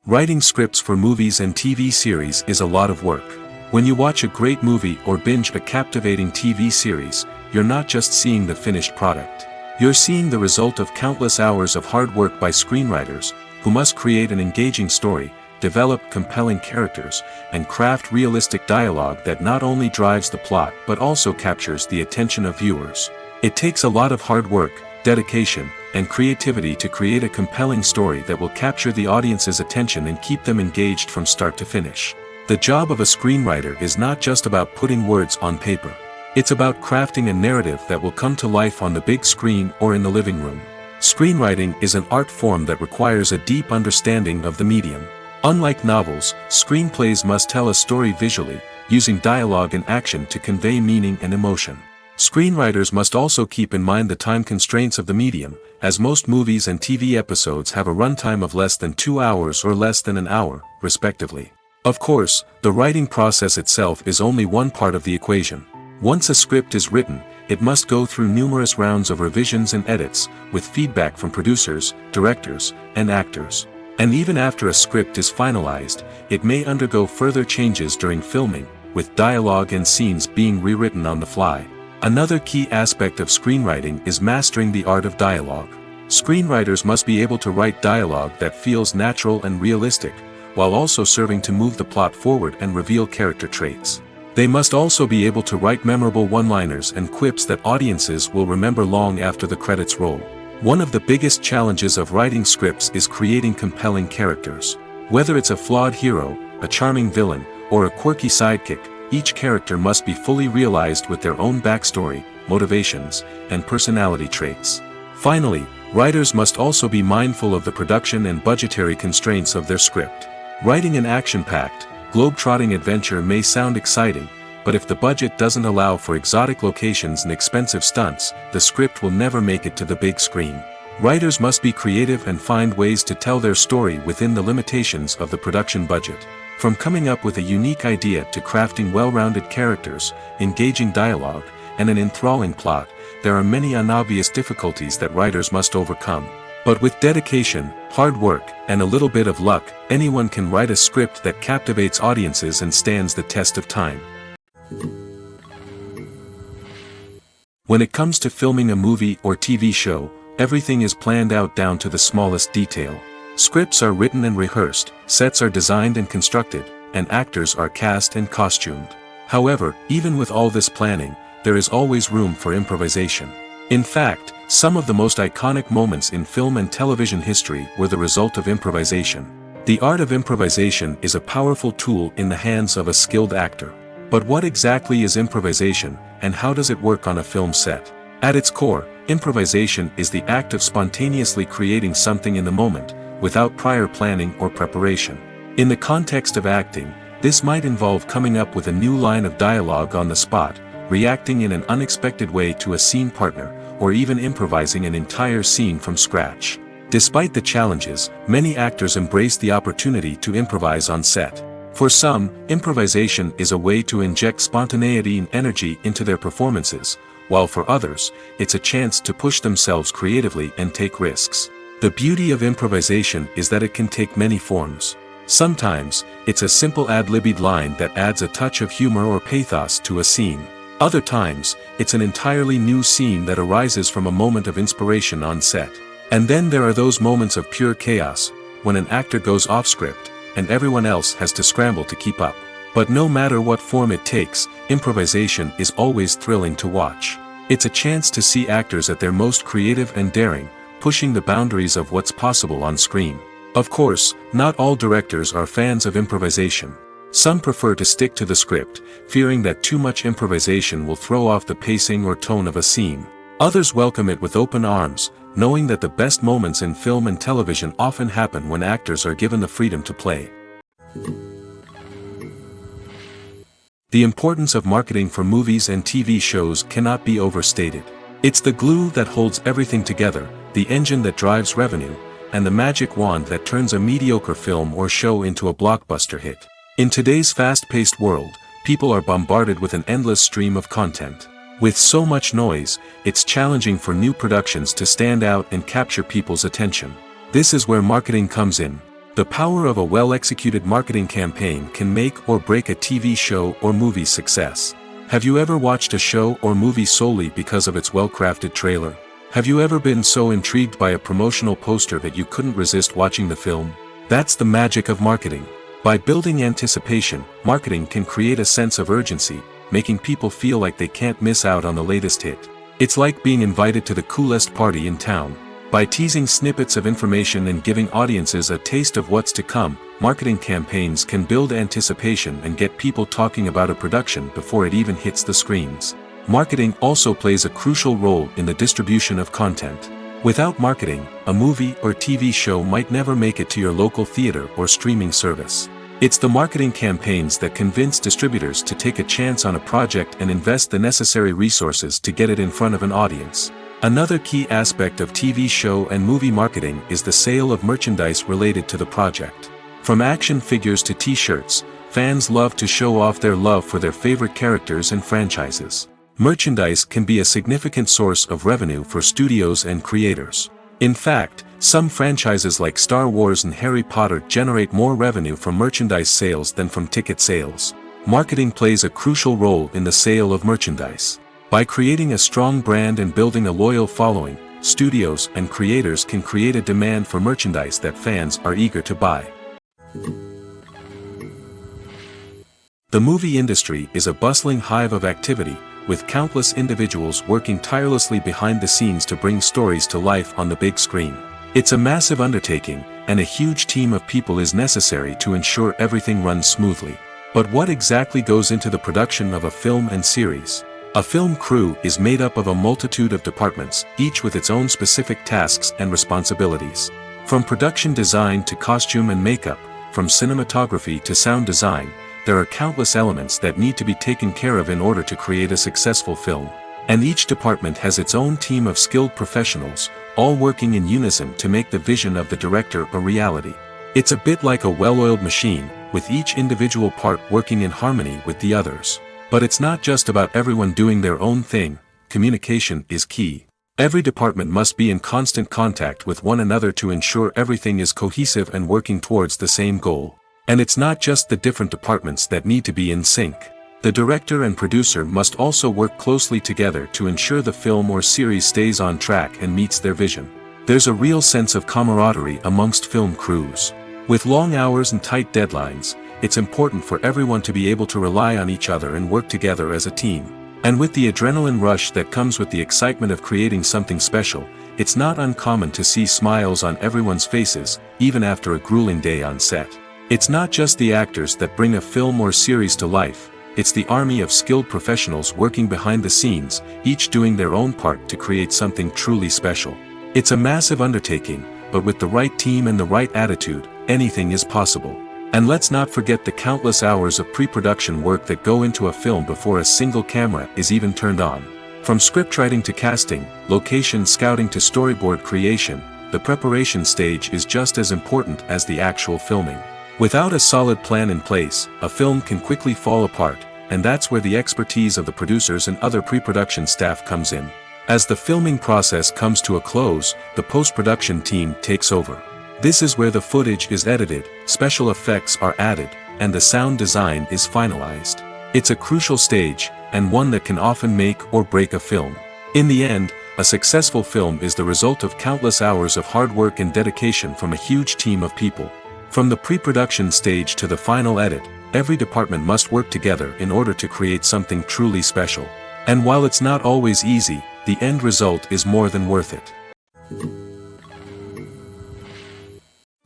A: Writing scripts for movies and TV series is a lot of work. When you watch a great movie or binge a captivating TV series, you're not just seeing the finished product. You're seeing the result of countless hours of hard work by screenwriters, who must create an engaging story, develop compelling characters, and craft realistic dialogue that not only drives the plot but also captures the attention of viewers. It takes a lot of hard work, dedication, and creativity to create a compelling story that will capture the audience's attention and keep them engaged from start to finish. The job of a screenwriter is not just about putting words on paper. It's about crafting a narrative that will come to life on the big screen or in the living room. Screenwriting is an art form that requires a deep understanding of the medium. Unlike novels, screenplays must tell a story visually, using dialogue and action to convey meaning and emotion. Screenwriters must also keep in mind the time constraints of the medium, as most movies and TV episodes have a runtime of less than 2 hours or less than an hour, respectively. Of course, the writing process itself is only one part of the equation. Once a script is written, it must go through numerous rounds of revisions and edits, with feedback from producers, directors, and actors. And even after a script is finalized, it may undergo further changes during filming, with dialogue and scenes being rewritten on the fly. Another key aspect of screenwriting is mastering the art of dialogue. Screenwriters must be able to write dialogue that feels natural and realistic, while also serving to move the plot forward and reveal character traits. They must also be able to write memorable one-liners and quips that audiences will remember long after the credits roll. One of the biggest challenges of writing scripts is creating compelling characters. Whether it's a flawed hero, a charming villain, or a quirky sidekick, each character must be fully realized with their own backstory, motivations, and personality traits. Finally, writers must also be mindful of the production and budgetary constraints of their script. Writing an action-packed, globe-trotting adventure may sound exciting, but if the budget doesn't allow for exotic locations and expensive stunts, the script will never make it to the big screen. Writers must be creative and find ways to tell their story within the limitations of the production budget. From coming up with a unique idea to crafting well-rounded characters, engaging dialogue, and an enthralling plot, there are many unobvious difficulties that writers must overcome. But with dedication, hard work, and a little bit of luck, anyone can write a script that captivates audiences and stands the test of time. When it comes to filming a movie or TV show, everything is planned out down to the smallest detail. Scripts are written and rehearsed, sets are designed and constructed, and actors are cast and costumed. However, even with all this planning, there is always room for improvisation. In fact, some of the most iconic moments in film and television history were the result of improvisation. The art of improvisation is a powerful tool in the hands of a skilled actor. But what exactly is improvisation, and how does it work on a film set? At its core, improvisation is the act of spontaneously creating something in the moment, without prior planning or preparation. In the context of acting, this might involve coming up with a new line of dialogue on the spot, reacting in an unexpected way to a scene partner, or even improvising an entire scene from scratch. Despite the challenges, many actors embrace the opportunity to improvise on set. For some, improvisation is a way to inject spontaneity and energy into their performances, while for others, it's a chance to push themselves creatively and take risks. The beauty of improvisation is that it can take many forms. Sometimes, it's a simple ad-libbed line that adds a touch of humor or pathos to a scene. Other times, it's an entirely new scene that arises from a moment of inspiration on set. And then there are those moments of pure chaos, when an actor goes off script, and everyone else has to scramble to keep up. But no matter what form it takes, improvisation is always thrilling to watch. It's a chance to see actors at their most creative and daring, pushing the boundaries of what's possible on screen. Of course, not all directors are fans of improvisation. Some prefer to stick to the script, fearing that too much improvisation will throw off the pacing or tone of a scene. Others welcome it with open arms, knowing that the best moments in film and television often happen when actors are given the freedom to play. The importance of marketing for movies and TV shows cannot be overstated. It's the glue that holds everything together, the engine that drives revenue, and the magic wand that turns a mediocre film or show into a blockbuster hit. In today's fast-paced world, people are bombarded with an endless stream of content. With so much noise, it's challenging for new productions to stand out and capture people's attention. This is where marketing comes in. The power of a well-executed marketing campaign can make or break a TV show or movie's success. Have you ever watched a show or movie solely because of its well-crafted trailer? Have you ever been so intrigued by a promotional poster that you couldn't resist watching the film? That's the magic of marketing. By building anticipation, marketing can create a sense of urgency, making people feel like they can't miss out on the latest hit. It's like being invited to the coolest party in town. By teasing snippets of information and giving audiences a taste of what's to come, marketing campaigns can build anticipation and get people talking about a production before it even hits the screens. Marketing also plays a crucial role in the distribution of content. Without marketing, a movie or TV show might never make it to your local theater or streaming service. It's the marketing campaigns that convince distributors to take a chance on a project and invest the necessary resources to get it in front of an audience. Another key aspect of TV show and movie marketing is the sale of merchandise related to the project. From action figures to t-shirts, fans love to show off their love for their favorite characters and franchises. Merchandise can be a significant source of revenue for studios and creators. In fact, some franchises like Star Wars and Harry Potter generate more revenue from merchandise sales than from ticket sales. Marketing plays a crucial role in the sale of merchandise. By creating a strong brand and building a loyal following, studios and creators can create a demand for merchandise that fans are eager to buy. The movie industry is a bustling hive of activity, with countless individuals working tirelessly behind the scenes to bring stories to life on the big screen. It's a massive undertaking, and a huge team of people is necessary to ensure everything runs smoothly. But what exactly goes into the production of a film and series? A film crew is made up of a multitude of departments, each with its own specific tasks and responsibilities. From production design to costume and makeup, from cinematography to sound design, there are countless elements that need to be taken care of in order to create a successful film. And each department has its own team of skilled professionals, all working in unison to make the vision of the director a reality. It's a bit like a well-oiled machine, with each individual part working in harmony with the others. But it's not just about everyone doing their own thing. Communication is key. Every department must be in constant contact with one another to ensure everything is cohesive and working towards the same goal. And it's not just the different departments that need to be in sync. The director and producer must also work closely together to ensure the film or series stays on track and meets their vision. There's a real sense of camaraderie amongst film crews. With long hours and tight deadlines, it's important for everyone to be able to rely on each other and work together as a team. And with the adrenaline rush that comes with the excitement of creating something special, it's not uncommon to see smiles on everyone's faces, even after a grueling day on set. It's not just the actors that bring a film or series to life. It's the army of skilled professionals working behind the scenes, each doing their own part to create something truly special. It's a massive undertaking, but with the right team and the right attitude, anything is possible. And let's not forget the countless hours of pre-production work that go into a film before a single camera is even turned on. From scriptwriting to casting, location scouting to storyboard creation, the preparation stage is just as important as the actual filming. Without a solid plan in place, a film can quickly fall apart, and that's where the expertise of the producers and other pre-production staff comes in. As the filming process comes to a close, the post-production team takes over. This is where the footage is edited, special effects are added, and the sound design is finalized. It's a crucial stage, and one that can often make or break a film. In the end, a successful film is the result of countless hours of hard work and dedication from a huge team of people. From the pre-production stage to the final edit, every department must work together in order to create something truly special. And while it's not always easy, the end result is more than worth it.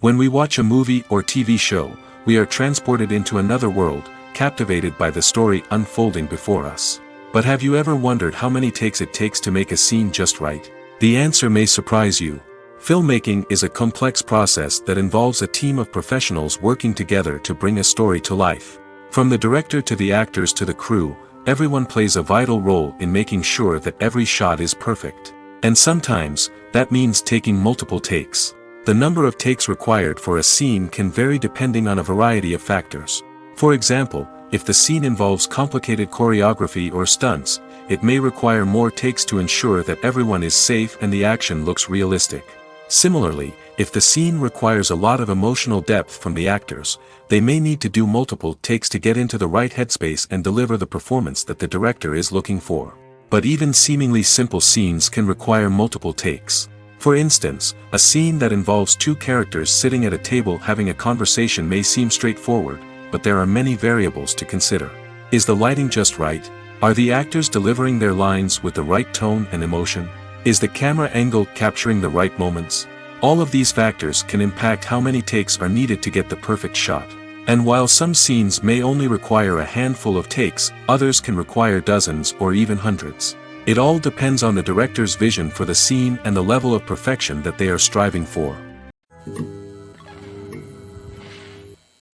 A: When we watch a movie or TV show, we are transported into another world, captivated by the story unfolding before us. But have you ever wondered how many takes it takes to make a scene just right? The answer may surprise you. Filmmaking is a complex process that involves a team of professionals working together to bring a story to life. From the director to the actors to the crew, everyone plays a vital role in making sure that every shot is perfect. And sometimes, that means taking multiple takes. The number of takes required for a scene can vary depending on a variety of factors. For example, if the scene involves complicated choreography or stunts, it may require more takes to ensure that everyone is safe and the action looks realistic. Similarly, if the scene requires a lot of emotional depth from the actors, they may need to do multiple takes to get into the right headspace and deliver the performance that the director is looking for. But even seemingly simple scenes can require multiple takes. For instance, a scene that involves two characters sitting at a table having a conversation may seem straightforward, but there are many variables to consider. Is the lighting just right? Are the actors delivering their lines with the right tone and emotion? Is the camera angle capturing the right moments? All of these factors can impact how many takes are needed to get the perfect shot. And while some scenes may only require a handful of takes, others can require dozens or even hundreds. It all depends on the director's vision for the scene and the level of perfection that they are striving for.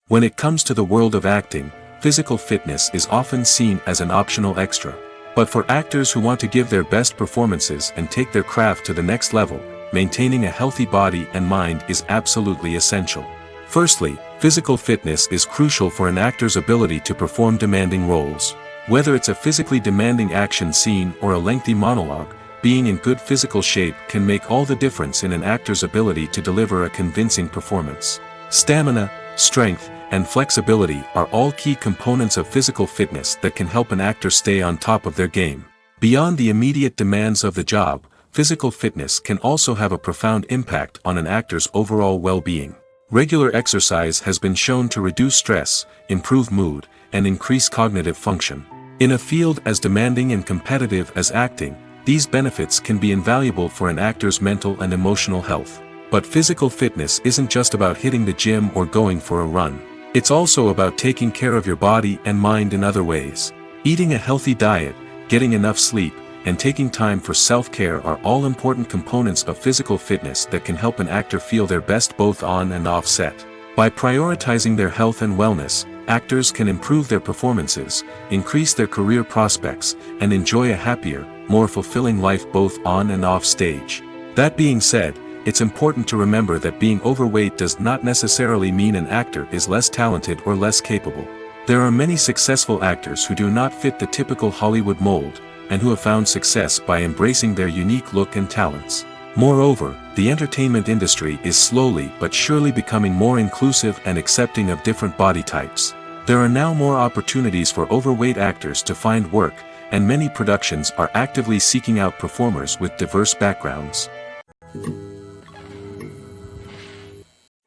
A: When it comes to the world of acting, physical fitness is often seen as an optional extra. But for actors who want to give their best performances and take their craft to the next level, maintaining a healthy body and mind is absolutely essential. Firstly, physical fitness is crucial for an actor's ability to perform demanding roles. Whether it's a physically demanding action scene or a lengthy monologue, being in good physical shape can make all the difference in an actor's ability to deliver a convincing performance. Stamina, strength, and flexibility are all key components of physical fitness that can help an actor stay on top of their game. Beyond the immediate demands of the job, physical fitness can also have a profound impact on an actor's overall well-being. Regular exercise has been shown to reduce stress, improve mood, and increase cognitive function. In a field as demanding and competitive as acting, these benefits can be invaluable for an actor's mental and emotional health. But physical fitness isn't just about hitting the gym or going for a run. It's also about taking care of your body and mind in other ways. Eating a healthy diet, getting enough sleep, and taking time for self-care are all important components of physical fitness that can help an actor feel their best both on and off set. By prioritizing their health and wellness, actors can improve their performances, increase their career prospects, and enjoy a happier, more fulfilling life both on and off stage. That being said, it's important to remember that being overweight does not necessarily mean an actor is less talented or less capable. There are many successful actors who do not fit the typical Hollywood mold, and who have found success by embracing their unique look and talents. Moreover, the entertainment industry is slowly but surely becoming more inclusive and accepting of different body types. There are now more opportunities for overweight actors to find work, and many productions are actively seeking out performers with diverse backgrounds.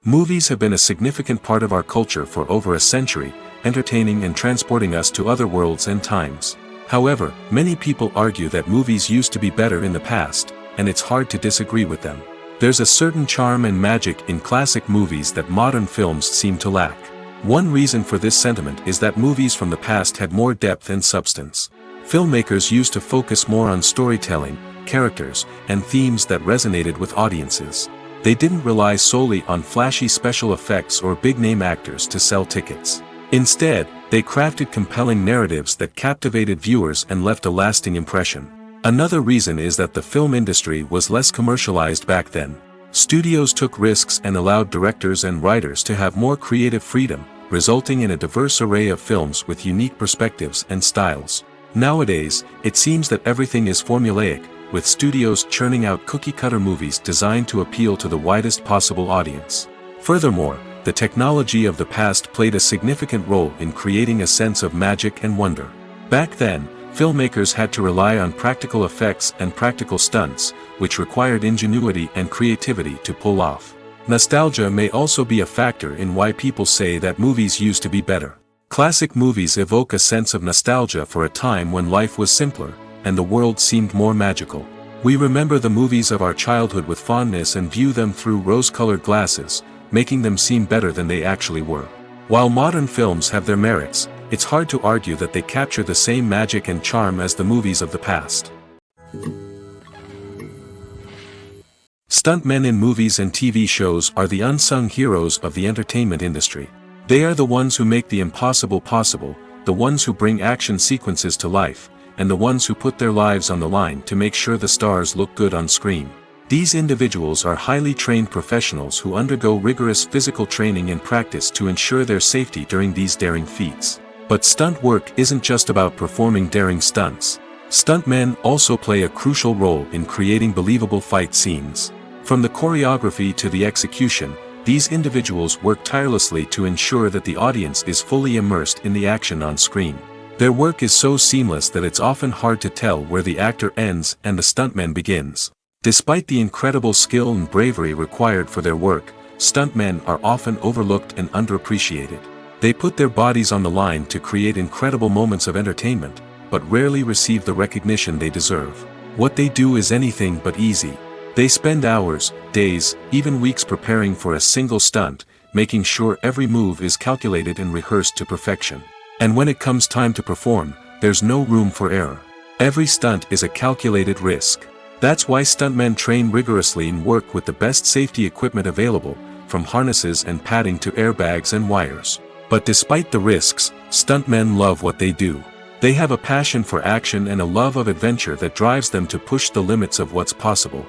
A: Movies have been a significant part of our culture for over a century, entertaining and transporting us to other worlds and times. However, many people argue that movies used to be better in the past, and it's hard to disagree with them. There's a certain charm and magic in classic movies that modern films seem to lack. One reason for this sentiment is that movies from the past had more depth and substance. Filmmakers used to focus more on storytelling, characters, and themes that resonated with audiences. They didn't rely solely on flashy special effects or big-name actors to sell tickets. Instead, they crafted compelling narratives that captivated viewers and left a lasting impression. Another reason is that the film industry was less commercialized back then. Studios took risks and allowed directors and writers to have more creative freedom, resulting in a diverse array of films with unique perspectives and styles. Nowadays, it seems that everything is formulaic, with studios churning out cookie-cutter movies designed to appeal to the widest possible audience. Furthermore, the technology of the past played a significant role in creating a sense of magic and wonder. Back then, filmmakers had to rely on practical effects and practical stunts, which required ingenuity and creativity to pull off. Nostalgia may also be a factor in why people say that movies used to be better. Classic movies evoke a sense of nostalgia for a time when life was simpler, and the world seemed more magical. We remember the movies of our childhood with fondness and view them through rose-colored glasses, making them seem better than they actually were. While modern films have their merits, it's hard to argue that they capture the same magic and charm as the movies of the past. Stuntmen in movies and TV shows are the unsung heroes of the entertainment industry. They are the ones who make the impossible possible, the ones who bring action sequences to life, and the ones who put their lives on the line to make sure the stars look good on screen. These individuals are highly trained professionals who undergo rigorous physical training and practice to ensure their safety during these daring feats. But stunt work isn't just about performing daring stunts. Stuntmen also play a crucial role in creating believable fight scenes. From the choreography to the execution, these individuals work tirelessly to ensure that the audience is fully immersed in the action on screen. Their work is so seamless that it's often hard to tell where the actor ends and the stuntman begins. Despite the incredible skill and bravery required for their work, stuntmen are often overlooked and underappreciated. They put their bodies on the line to create incredible moments of entertainment, but rarely receive the recognition they deserve. What they do is anything but easy. They spend hours, days, even weeks preparing for a single stunt, making sure every move is calculated and rehearsed to perfection. And when it comes time to perform, there's no room for error. Every stunt is a calculated risk. That's why stuntmen train rigorously and work with the best safety equipment available, from harnesses and padding to airbags and wires. But despite the risks, stuntmen love what they do. They have a passion for action and a love of adventure that drives them to push the limits of what's possible.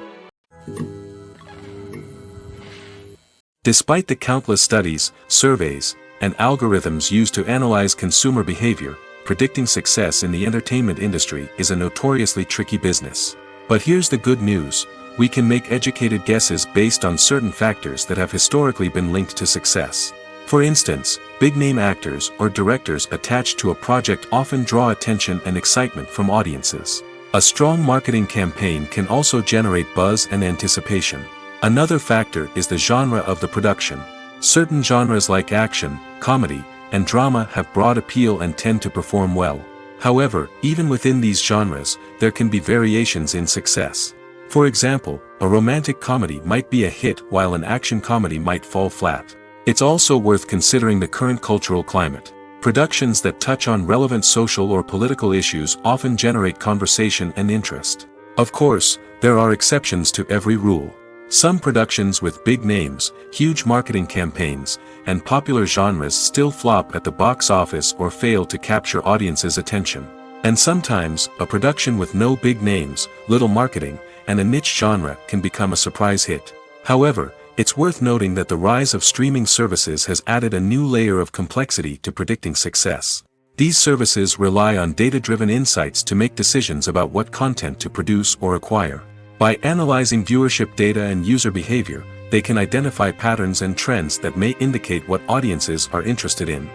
A: Despite the countless studies, surveys, and algorithms used to analyze consumer behavior, predicting success in the entertainment industry is a notoriously tricky business. But here's the good news: we can make educated guesses based on certain factors that have historically been linked to success. For instance, big-name actors or directors attached to a project often draw attention and excitement from audiences. A strong marketing campaign can also generate buzz and anticipation. Another factor is the genre of the production. Certain genres like action, comedy, and drama have broad appeal and tend to perform well. However, even within these genres, there can be variations in success. For example, a romantic comedy might be a hit while an action comedy might fall flat. It's also worth considering the current cultural climate. Productions that touch on relevant social or political issues often generate conversation and interest. Of course, there are exceptions to every rule. Some productions with big names, huge marketing campaigns, and popular genres still flop at the box office or fail to capture audiences' attention. And sometimes, a production with no big names, little marketing, and a niche genre can become a surprise hit. However, it's worth noting that the rise of streaming services has added a new layer of complexity to predicting success. These services rely on data-driven insights to make decisions about what content to produce or acquire. By analyzing viewership data and user behavior, they can identify patterns and trends that may indicate what audiences are interested in.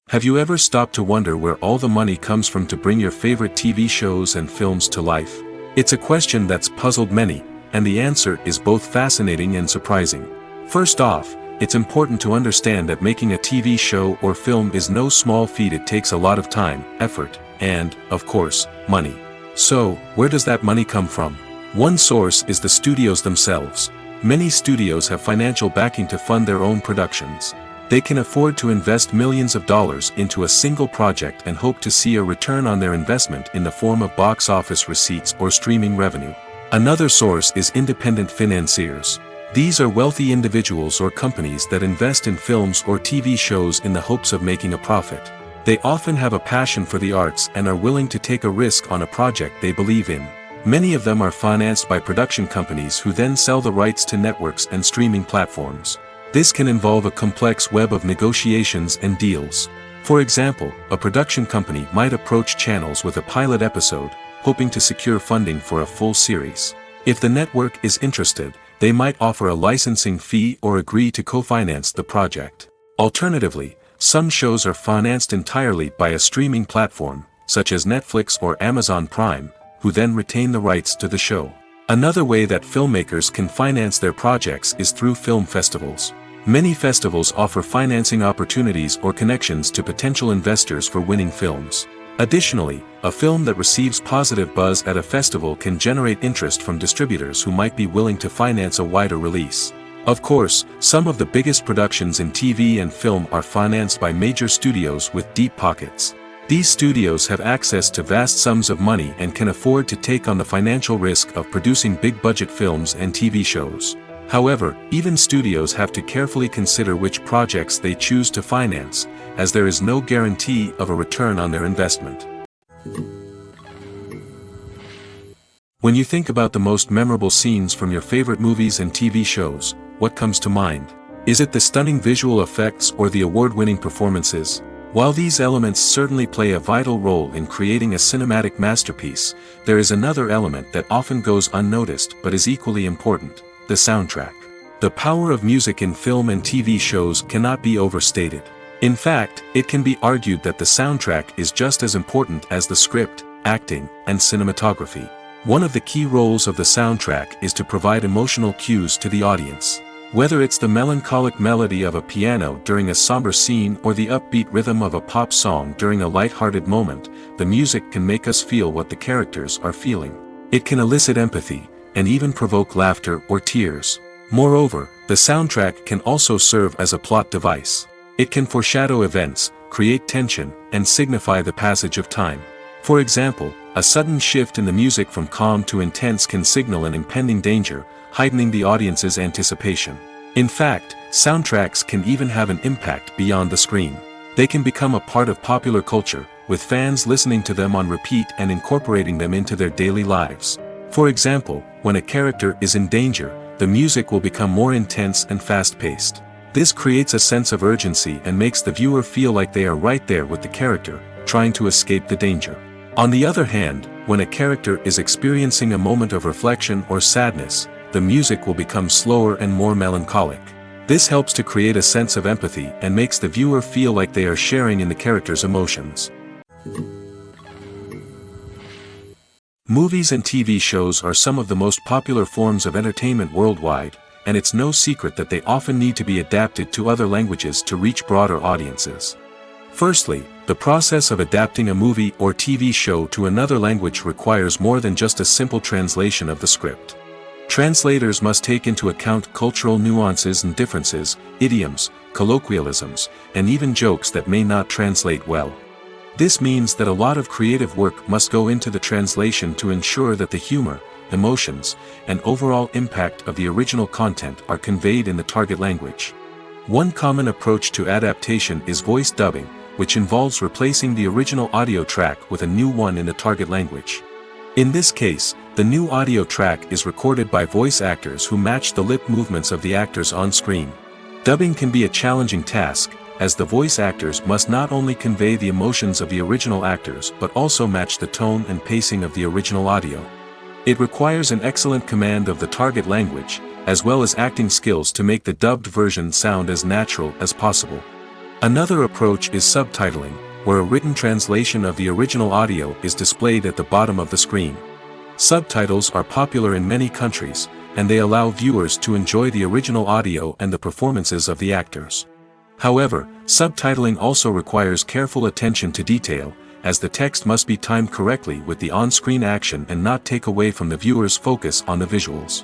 A: Have you ever stopped to wonder where all the money comes from to bring your favorite TV shows and films to life? It's a question that's puzzled many, and the answer is both fascinating and surprising. First off, it's important to understand that making a TV show or film is no small feat. It takes a lot of time, effort, and, of course, money. So, where does that money come from? One source is the studios themselves. Many studios have financial backing to fund their own productions. They can afford to invest millions of dollars into a single project and hope to see a return on their investment in the form of box office receipts or streaming revenue. Another source is independent financiers. These are wealthy individuals or companies that invest in films or TV shows in the hopes of making a profit. They often have a passion for the arts and are willing to take a risk on a project they believe in. Many of them are financed by production companies who then sell the rights to networks and streaming platforms. This can involve a complex web of negotiations and deals. For example, a production company might approach channels with a pilot episode, hoping to secure funding for a full series. If the network is interested, they might offer a licensing fee or agree to co-finance the project. Alternatively, Some shows are financed entirely by a streaming platform, such as Netflix or Amazon Prime, who then retain the rights to the show. Another way that filmmakers can finance their projects is through film festivals. Many festivals offer financing opportunities or connections to potential investors for winning films. Additionally, a film that receives positive buzz at a festival can generate interest from distributors who might be willing to finance a wider release. Of course, some of the biggest productions in TV and film are financed by major studios with deep pockets. These studios have access to vast sums of money and can afford to take on the financial risk of producing big-budget films and TV shows. However, even studios have to carefully consider which projects they choose to finance, as there is no guarantee of a return on their investment. When you think about the most memorable scenes from your favorite movies and TV shows, what comes to mind? Is it the stunning visual effects or the award-winning performances? While these elements certainly play a vital role in creating a cinematic masterpiece, there is another element that often goes unnoticed but is equally important: the soundtrack. The power of music in film and TV shows cannot be overstated. In fact, it can be argued that the soundtrack is just as important as the script, acting, and cinematography. One of the key roles of the soundtrack is to provide emotional cues to the audience. Whether it's the melancholic melody of a piano during a somber scene or the upbeat rhythm of a pop song during a light-hearted moment, the music can make us feel what the characters are feeling. It can elicit empathy, and even provoke laughter or tears. Moreover, the soundtrack can also serve as a plot device. It can foreshadow events, create tension, and signify the passage of time. For example, a sudden shift in the music from calm to intense can signal an impending danger, heightening the audience's anticipation. In fact, soundtracks can even have an impact beyond the screen. They can become a part of popular culture, with fans listening to them on repeat and incorporating them into their daily lives. For example, when a character is in danger, the music will become more intense and fast-paced. This creates a sense of urgency and makes the viewer feel like they are right there with the character, trying to escape the danger. On the other hand, when a character is experiencing a moment of reflection or sadness, the music will become slower and more melancholic. This helps to create a sense of empathy and makes the viewer feel like they are sharing in the character's emotions. Movies and TV shows are some of the most popular forms of entertainment worldwide, and it's no secret that they often need to be adapted to other languages to reach broader audiences. Firstly, the process of adapting a movie or TV show to another language requires more than just a simple translation of the script. Translators must take into account cultural nuances and differences, idioms, colloquialisms, and even jokes that may not translate well. This means that a lot of creative work must go into the translation to ensure that the humor, emotions, and overall impact of the original content are conveyed in the target language. One common approach to adaptation is voice dubbing, which involves replacing the original audio track with a new one in the target language. In this case, the new audio track is recorded by voice actors who match the lip movements of the actors on screen. Dubbing can be a challenging task, as the voice actors must not only convey the emotions of the original actors but also match the tone and pacing of the original audio. It requires an excellent command of the target language, as well as acting skills to make the dubbed version sound as natural as possible. Another approach is subtitling, where a written translation of the original audio is displayed at the bottom of the screen. Subtitles are popular in many countries, and they allow viewers to enjoy the original audio and the performances of the actors. However, subtitling also requires careful attention to detail, as the text must be timed correctly with the on-screen action and not take away from the viewer's focus on the visuals.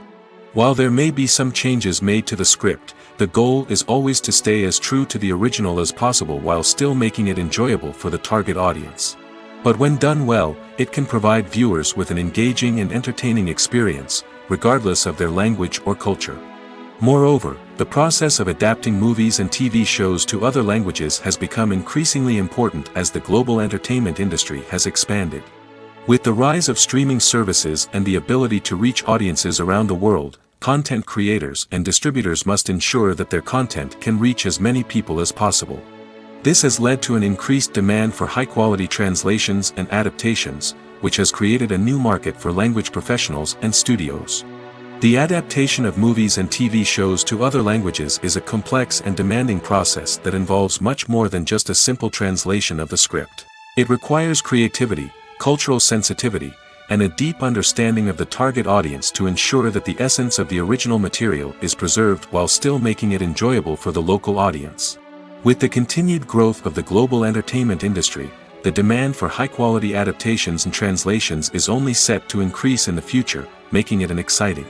A: While there may be some changes made to the script, the goal is always to stay as true to the original as possible while still making it enjoyable for the target audience. But when done well, it can provide viewers with an engaging and entertaining experience, regardless of their language or culture. Moreover, the process of adapting movies and TV shows to other languages has become increasingly important as the global entertainment industry has expanded. With the rise of streaming services and the ability to reach audiences around the world, content creators and distributors must ensure that their content can reach as many people as possible. This has led to an increased demand for high-quality translations and adaptations, which has created a new market for language professionals and studios. The adaptation of movies and TV shows to other languages is a complex and demanding process that involves much more than just a simple translation of the script. It requires creativity, cultural sensitivity, and a deep understanding of the target audience to ensure that the essence of the original material is preserved while still making it enjoyable for the local audience. With the continued growth of the global entertainment industry, the demand for high-quality adaptations and translations is only set to increase in the future, making it an exciting.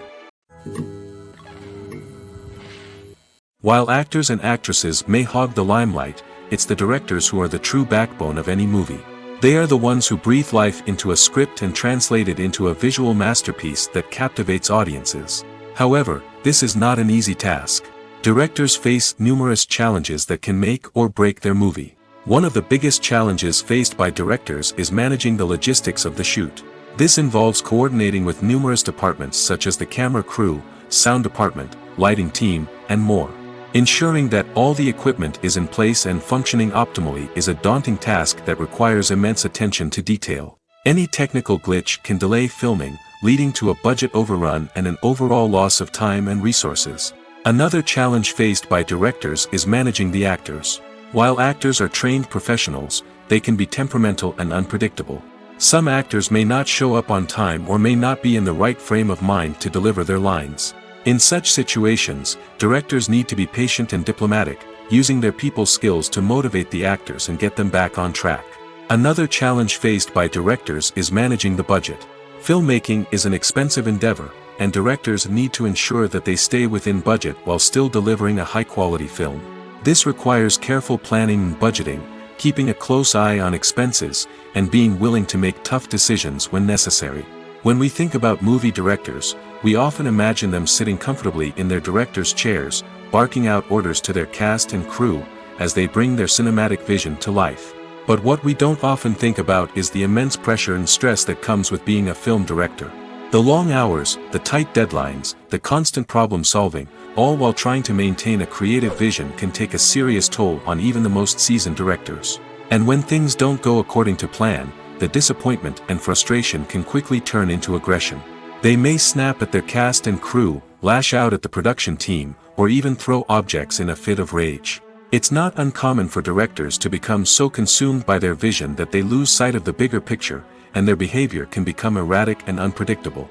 A: While actors and actresses may hog the limelight, it's the directors who are the true backbone of any movie. They are the ones who breathe life into a script and translate it into a visual masterpiece that captivates audiences. However, this is not an easy task. Directors face numerous challenges that can make or break their movie. One of the biggest challenges faced by directors is managing the logistics of the shoot. This involves coordinating with numerous departments such as the camera crew, sound department, lighting team, and more. Ensuring that all the equipment is in place and functioning optimally is a daunting task that requires immense attention to detail. Any technical glitch can delay filming, leading to a budget overrun and an overall loss of time and resources. Another challenge faced by directors is managing the actors. While actors are trained professionals, they can be temperamental and unpredictable. Some actors may not show up on time or may not be in the right frame of mind to deliver their lines. In such situations, directors need to be patient and diplomatic, using their people skills to motivate the actors and get them back on track. Another challenge faced by directors is managing the budget. Filmmaking is an expensive endeavor, and directors need to ensure that they stay within budget while still delivering a high-quality film. This requires careful planning and budgeting, keeping a close eye on expenses, and being willing to make tough decisions when necessary. When we think about movie directors, we often imagine them sitting comfortably in their director's chairs, barking out orders to their cast and crew, as they bring their cinematic vision to life. But what we don't often think about is the immense pressure and stress that comes with being a film director. The long hours, the tight deadlines, the constant problem solving, all while trying to maintain a creative vision can take a serious toll on even the most seasoned directors. And when things don't go according to plan, the disappointment and frustration can quickly turn into aggression. They may snap at their cast and crew, lash out at the production team, or even throw objects in a fit of rage. It's not uncommon for directors to become so consumed by their vision that they lose sight of the bigger picture, and their behavior can become erratic and unpredictable.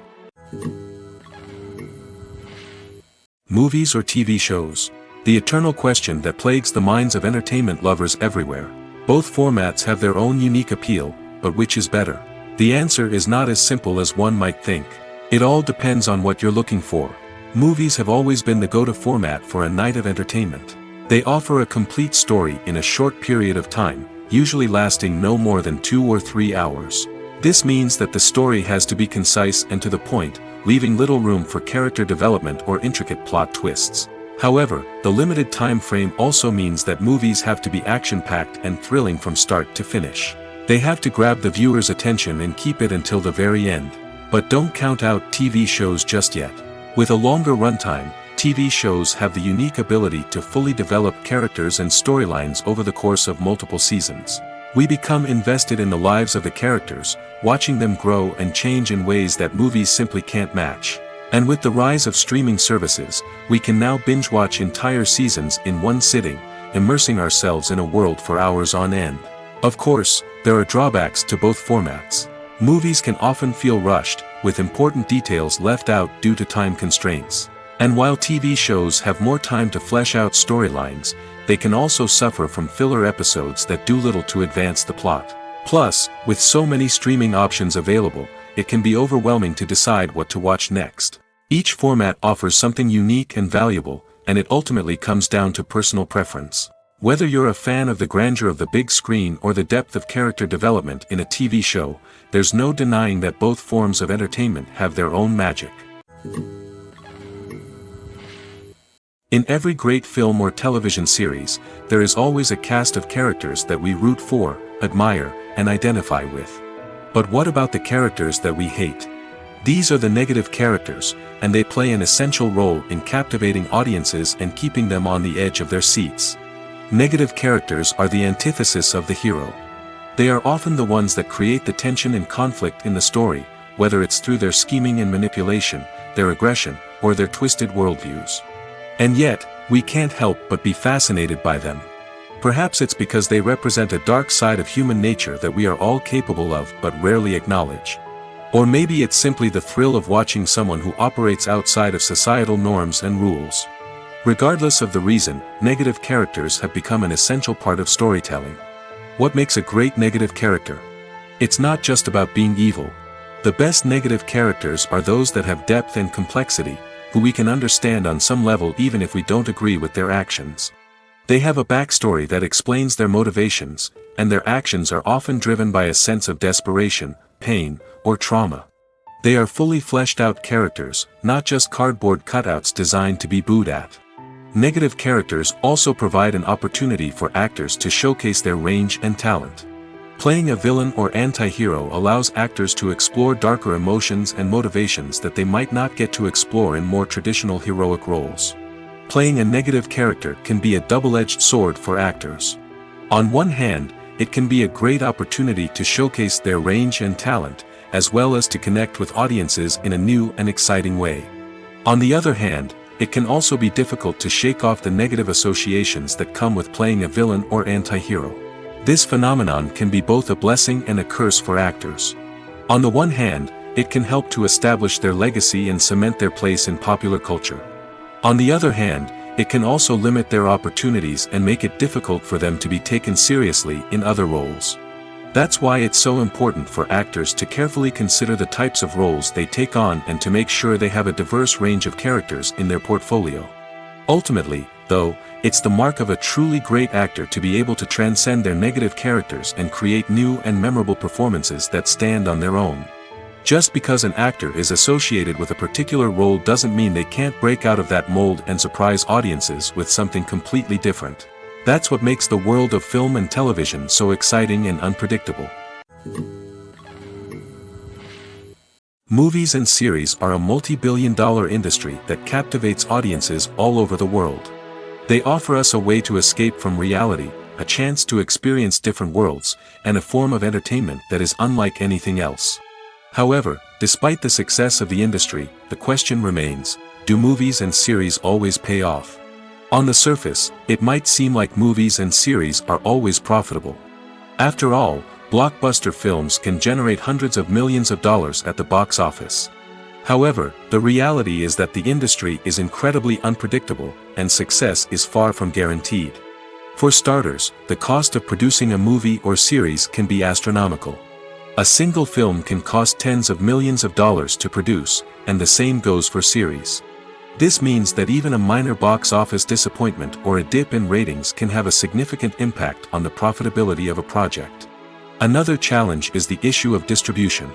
A: Movies or TV shows? The eternal question that plagues the minds of entertainment lovers everywhere. Both formats have their own unique appeal, but which is better? The answer is not as simple as one might think. It all depends on what you're looking for. Movies have always been the go-to format for a night of entertainment. They offer a complete story in a short period of time, usually lasting no more than 2 or 3 hours. This means that the story has to be concise and to the point, leaving little room for character development or intricate plot twists. However, the limited time frame also means that movies have to be action-packed and thrilling from start to finish. They have to grab the viewer's attention and keep it until the very end. But don't count out TV shows just yet. With a longer runtime, TV shows have the unique ability to fully develop characters and storylines over the course of multiple seasons. We become invested in the lives of the characters, watching them grow and change in ways that movies simply can't match. And with the rise of streaming services, we can now binge-watch entire seasons in one sitting, immersing ourselves in a world for hours on end. Of course, there are drawbacks to both formats. Movies can often feel rushed, with important details left out due to time constraints. And while TV shows have more time to flesh out storylines, they can also suffer from filler episodes that do little to advance the plot. Plus, with so many streaming options available, it can be overwhelming to decide what to watch next. Each format offers something unique and valuable, and it ultimately comes down to personal preference. Whether you're a fan of the grandeur of the big screen or the depth of character development in a TV show, there's no denying that both forms of entertainment have their own magic. In every great film or television series, there is always a cast of characters that we root for, admire, and identify with. But what about the characters that we hate? These are the negative characters, and they play an essential role in captivating audiences and keeping them on the edge of their seats. Negative characters are the antithesis of the hero. They are often the ones that create the tension and conflict in the story, whether it's through their scheming and manipulation, their aggression, or their twisted worldviews. And yet, we can't help but be fascinated by them. Perhaps it's because they represent a dark side of human nature that we are all capable of but rarely acknowledge. Or maybe it's simply the thrill of watching someone who operates outside of societal norms and rules. Regardless of the reason, negative characters have become an essential part of storytelling. What makes a great negative character? It's not just about being evil. The best negative characters are those that have depth and complexity, who we can understand on some level even if we don't agree with their actions. They have a backstory that explains their motivations, and their actions are often driven by a sense of desperation, pain, or trauma. They are fully fleshed out characters, not just cardboard cutouts designed to be booed at. Negative characters also provide an opportunity for actors to showcase their range and talent. Playing a villain or anti-hero allows actors to explore darker emotions and motivations that they might not get to explore in more traditional heroic roles. Playing a negative character can be a double-edged sword for actors. On one hand, it can be a great opportunity to showcase their range and talent, as well as to connect with audiences in a new and exciting way. On the other hand, it can also be difficult to shake off the negative associations that come with playing a villain or anti-hero. This phenomenon can be both a blessing and a curse for actors. On the one hand, it can help to establish their legacy and cement their place in popular culture. On the other hand, it can also limit their opportunities and make it difficult for them to be taken seriously in other roles. That's why it's so important for actors to carefully consider the types of roles they take on and to make sure they have a diverse range of characters in their portfolio. Ultimately, though, it's the mark of a truly great actor to be able to transcend their negative characters and create new and memorable performances that stand on their own. Just because an actor is associated with a particular role doesn't mean they can't break out of that mold and surprise audiences with something completely different. That's what makes the world of film and television so exciting and unpredictable. Movies and series are a multi-billion-dollar industry that captivates audiences all over the world. They offer us a way to escape from reality, a chance to experience different worlds, and a form of entertainment that is unlike anything else. However, despite the success of the industry, the question remains, do movies and series always pay off? On the surface, it might seem like movies and series are always profitable. After all, blockbuster films can generate hundreds of millions of dollars at the box office. However, the reality is that the industry is incredibly unpredictable, and success is far from guaranteed. For starters, the cost of producing a movie or series can be astronomical. A single film can cost tens of millions of dollars to produce, and the same goes for series. This means that even a minor box office disappointment or a dip in ratings can have a significant impact on the profitability of a project. Another challenge is the issue of distribution.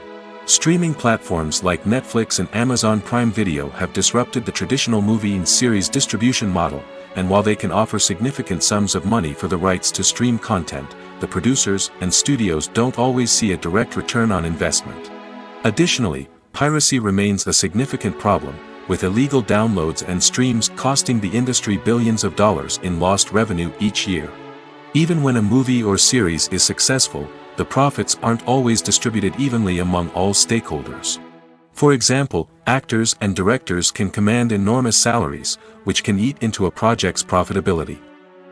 A: Streaming platforms like Netflix and Amazon Prime Video have disrupted the traditional movie and series distribution model, and while they can offer significant sums of money for the rights to stream content, the producers and studios don't always see a direct return on investment. Additionally, piracy remains a significant problem, with illegal downloads and streams costing the industry billions of dollars in lost revenue each year. Even when a movie or series is successful, the profits aren't always distributed evenly among all stakeholders. For example, actors and directors can command enormous salaries, which can eat into a project's profitability.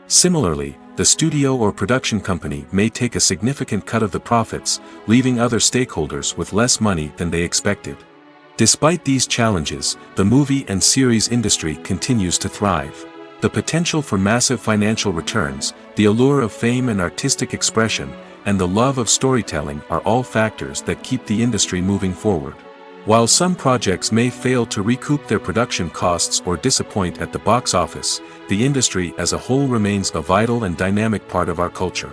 A: Similarly, the studio or production company may take a significant cut of the profits, leaving other stakeholders with less money than they expected. Despite these challenges, the movie and series industry continues to thrive. The potential for massive financial returns, the allure of fame and artistic expression, and the love of storytelling are all factors that keep the industry moving forward. While some projects may fail to recoup their production costs or disappoint at the box office, the industry as a whole remains a vital and dynamic part of our culture.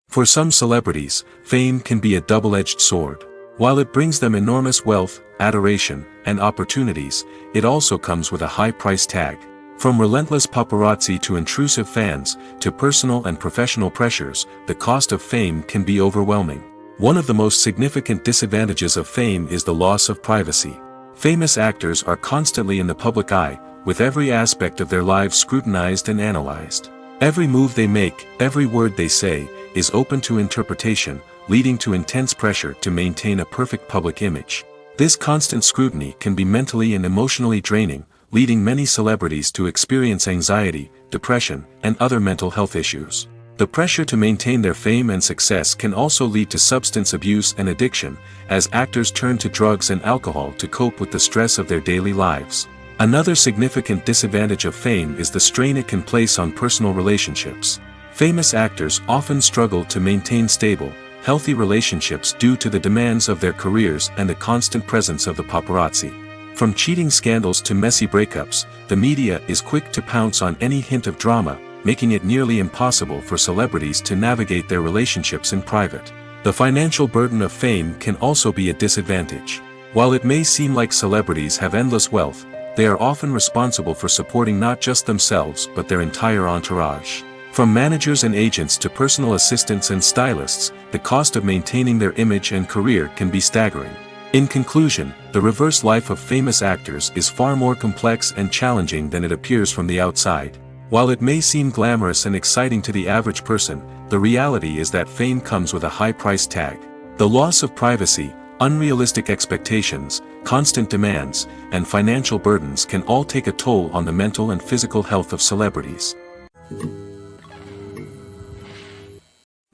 A: For some celebrities, fame can be a double-edged sword. While it brings them enormous wealth, adoration, and opportunities, it also comes with a high price tag. From relentless paparazzi to intrusive fans, to personal and professional pressures, the cost of fame can be overwhelming. One of the most significant disadvantages of fame is the loss of privacy. Famous actors are constantly in the public eye, with every aspect of their lives scrutinized and analyzed. Every move they make, every word they say, is open to interpretation, leading to intense pressure to maintain a perfect public image. This constant scrutiny can be mentally and emotionally draining, leading many celebrities to experience anxiety, depression, and other mental health issues. The pressure to maintain their fame and success can also lead to substance abuse and addiction, as actors turn to drugs and alcohol to cope with the stress of their daily lives. Another significant disadvantage of fame is the strain it can place on personal relationships. Famous actors often struggle to maintain stable, healthy relationships due to the demands of their careers and the constant presence of the paparazzi. From cheating scandals to messy breakups, the media is quick to pounce on any hint of drama, making it nearly impossible for celebrities to navigate their relationships in private. The financial burden of fame can also be a disadvantage. While it may seem like celebrities have endless wealth, they are often responsible for supporting not just themselves but their entire entourage. From managers and agents to personal assistants and stylists, the cost of maintaining their image and career can be staggering. In conclusion, the reverse life of famous actors is far more complex and challenging than it appears from the outside. While it may seem glamorous and exciting to the average person, the reality is that fame comes with a high price tag. The loss of privacy, unrealistic expectations, constant demands, and financial burdens can all take a toll on the mental and physical health of celebrities.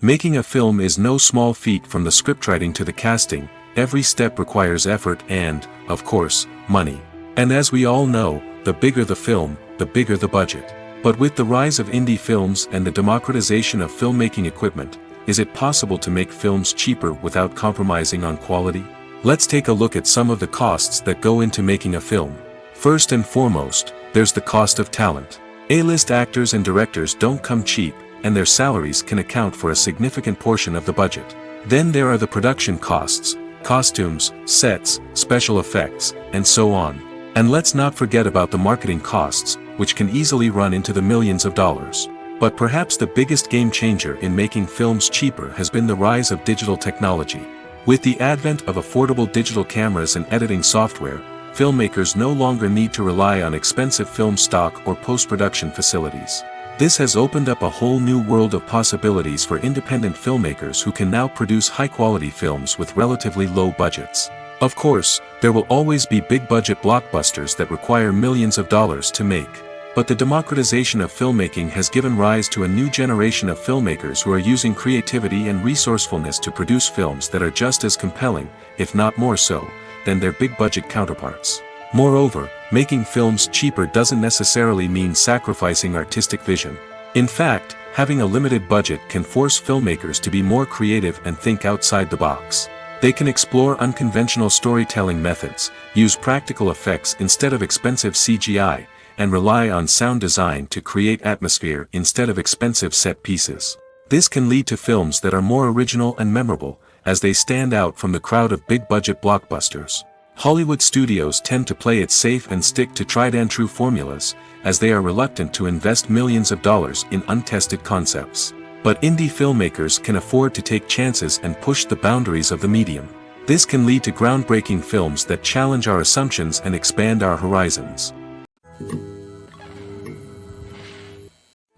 A: Making a film is no small feat. From the scriptwriting to the casting, every step requires effort and, of course, money. And as we all know, the bigger the film, the bigger the budget. But with the rise of indie films and the democratization of filmmaking equipment, is it possible to make films cheaper without compromising on quality? Let's take a look at some of the costs that go into making a film. First and foremost, there's the cost of talent. A-list actors and directors don't come cheap, and their salaries can account for a significant portion of the budget. Then there are the production costs, costumes, sets, special effects, and so on. And let's not forget about the marketing costs, which can easily run into the millions of dollars. But perhaps the biggest game changer in making films cheaper has been the rise of digital technology. With the advent of affordable digital cameras and editing software, filmmakers no longer need to rely on expensive film stock or post-production facilities. This has opened up a whole new world of possibilities for independent filmmakers who can now produce high-quality films with relatively low budgets. Of course, there will always be big-budget blockbusters that require millions of dollars to make. But the democratization of filmmaking has given rise to a new generation of filmmakers who are using creativity and resourcefulness to produce films that are just as compelling, if not more so, than their big-budget counterparts. Moreover, making films cheaper doesn't necessarily mean sacrificing artistic vision. In fact, having a limited budget can force filmmakers to be more creative and think outside the box. They can explore unconventional storytelling methods, use practical effects instead of expensive CGI, and rely on sound design to create atmosphere instead of expensive set pieces. This can lead to films that are more original and memorable, as they stand out from the crowd of big-budget blockbusters. Hollywood studios tend to play it safe and stick to tried-and-true formulas, as they are reluctant to invest millions of dollars in untested concepts. But indie filmmakers can afford to take chances and push the boundaries of the medium. This can lead to groundbreaking films that challenge our assumptions and expand our horizons.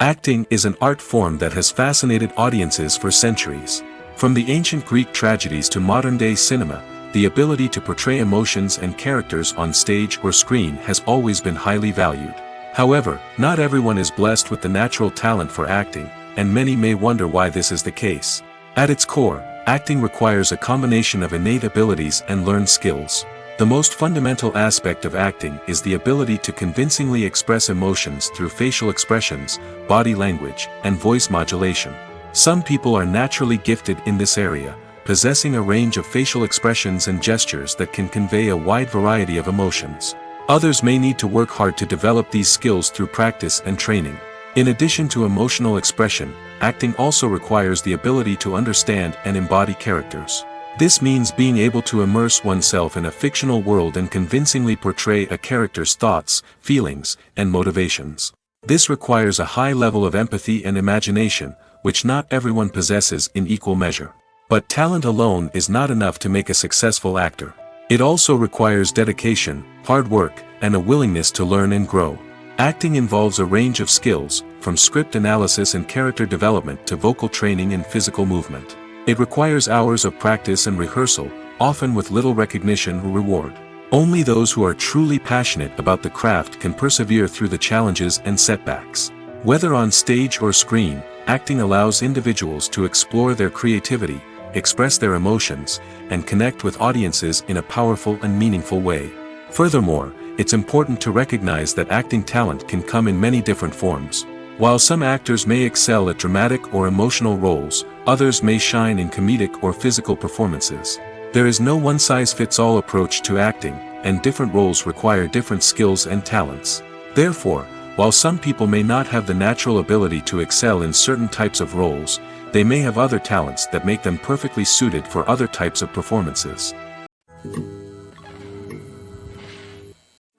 A: Acting is an art form that has fascinated audiences for centuries. From the ancient Greek tragedies to modern-day cinema, the ability to portray emotions and characters on stage or screen has always been highly valued. However, not everyone is blessed with the natural talent for acting, and many may wonder why this is the case. At its core, acting requires a combination of innate abilities and learned skills. The most fundamental aspect of acting is the ability to convincingly express emotions through facial expressions, body language, and voice modulation. Some people are naturally gifted in this area, possessing a range of facial expressions and gestures that can convey a wide variety of emotions. Others may need to work hard to develop these skills through practice and training. In addition to emotional expression, acting also requires the ability to understand and embody characters. This means being able to immerse oneself in a fictional world and convincingly portray a character's thoughts, feelings, and motivations. This requires a high level of empathy and imagination, which not everyone possesses in equal measure. But talent alone is not enough to make a successful actor. It also requires dedication, hard work, and a willingness to learn and grow. Acting involves a range of skills, from script analysis and character development to vocal training and physical movement. It requires hours of practice and rehearsal, often with little recognition or reward. Only those who are truly passionate about the craft can persevere through the challenges and setbacks. Whether on stage or screen, acting allows individuals to explore their creativity, express their emotions, and connect with audiences in a powerful and meaningful way. Furthermore, it's important to recognize that acting talent can come in many different forms. While some actors may excel at dramatic or emotional roles, others may shine in comedic or physical performances. There is no one-size-fits-all approach to acting, and different roles require different skills and talents. Therefore, while some people may not have the natural ability to excel in certain types of roles, they may have other talents that make them perfectly suited for other types of performances.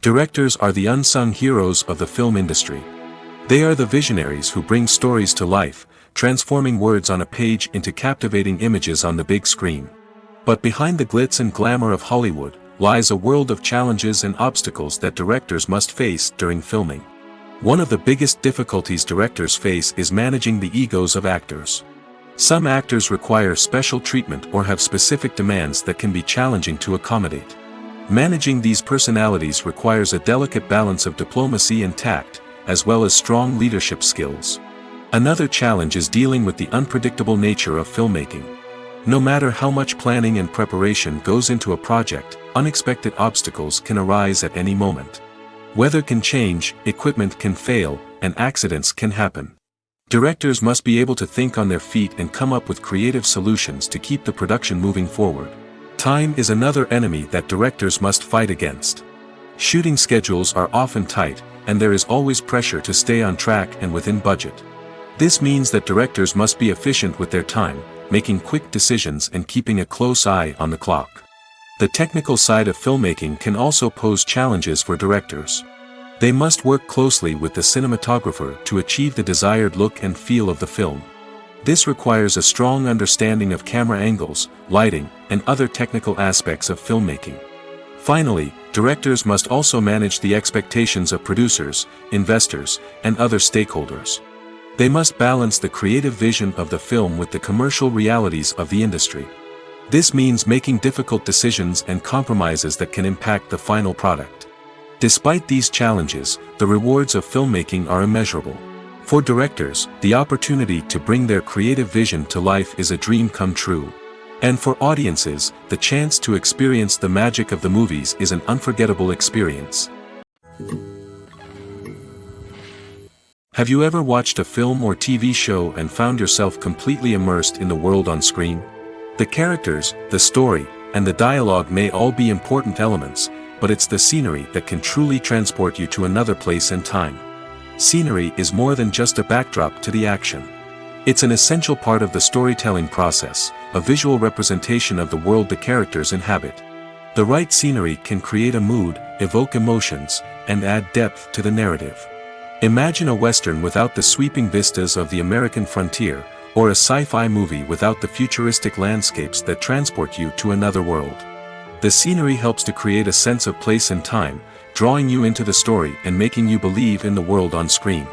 A: Directors are the unsung heroes of the film industry. They are the visionaries who bring stories to life, transforming words on a page into captivating images on the big screen. But behind the glitz and glamour of Hollywood, lies a world of challenges and obstacles that directors must face during filming. One of the biggest difficulties directors face is managing the egos of actors. Some actors require special treatment or have specific demands that can be challenging to accommodate. Managing these personalities requires a delicate balance of diplomacy and tact, as well as strong leadership skills. Another challenge is dealing with the unpredictable nature of filmmaking. No matter how much planning and preparation goes into a project, unexpected obstacles can arise at any moment. Weather can change, equipment can fail, and accidents can happen. Directors must be able to think on their feet and come up with creative solutions to keep the production moving forward. Time is another enemy that directors must fight against. Shooting schedules are often tight, and there is always pressure to stay on track and within budget. This means that directors must be efficient with their time, making quick decisions and keeping a close eye on the clock. The technical side of filmmaking can also pose challenges for directors. They must work closely with the cinematographer to achieve the desired look and feel of the film. This requires a strong understanding of camera angles, lighting, and other technical aspects of filmmaking. Finally, directors must also manage the expectations of producers, investors, and other stakeholders. They must balance the creative vision of the film with the commercial realities of the industry. This means making difficult decisions and compromises that can impact the final product. Despite these challenges, the rewards of filmmaking are immeasurable. For directors, the opportunity to bring their creative vision to life is a dream come true. And for audiences, the chance to experience the magic of the movies is an unforgettable experience. Have you ever watched a film or TV show and found yourself completely immersed in the world on screen? The characters, the story, and the dialogue may all be important elements, but it's the scenery that can truly transport you to another place and time. Scenery is more than just a backdrop to the action. It's an essential part of the storytelling process, a visual representation of the world the characters inhabit. The right scenery can create a mood, evoke emotions, and add depth to the narrative. Imagine a Western without the sweeping vistas of the American frontier, or a sci-fi movie without the futuristic landscapes that transport you to another world. The scenery helps to create a sense of place and time, drawing you into the story and making you believe in the world on screen.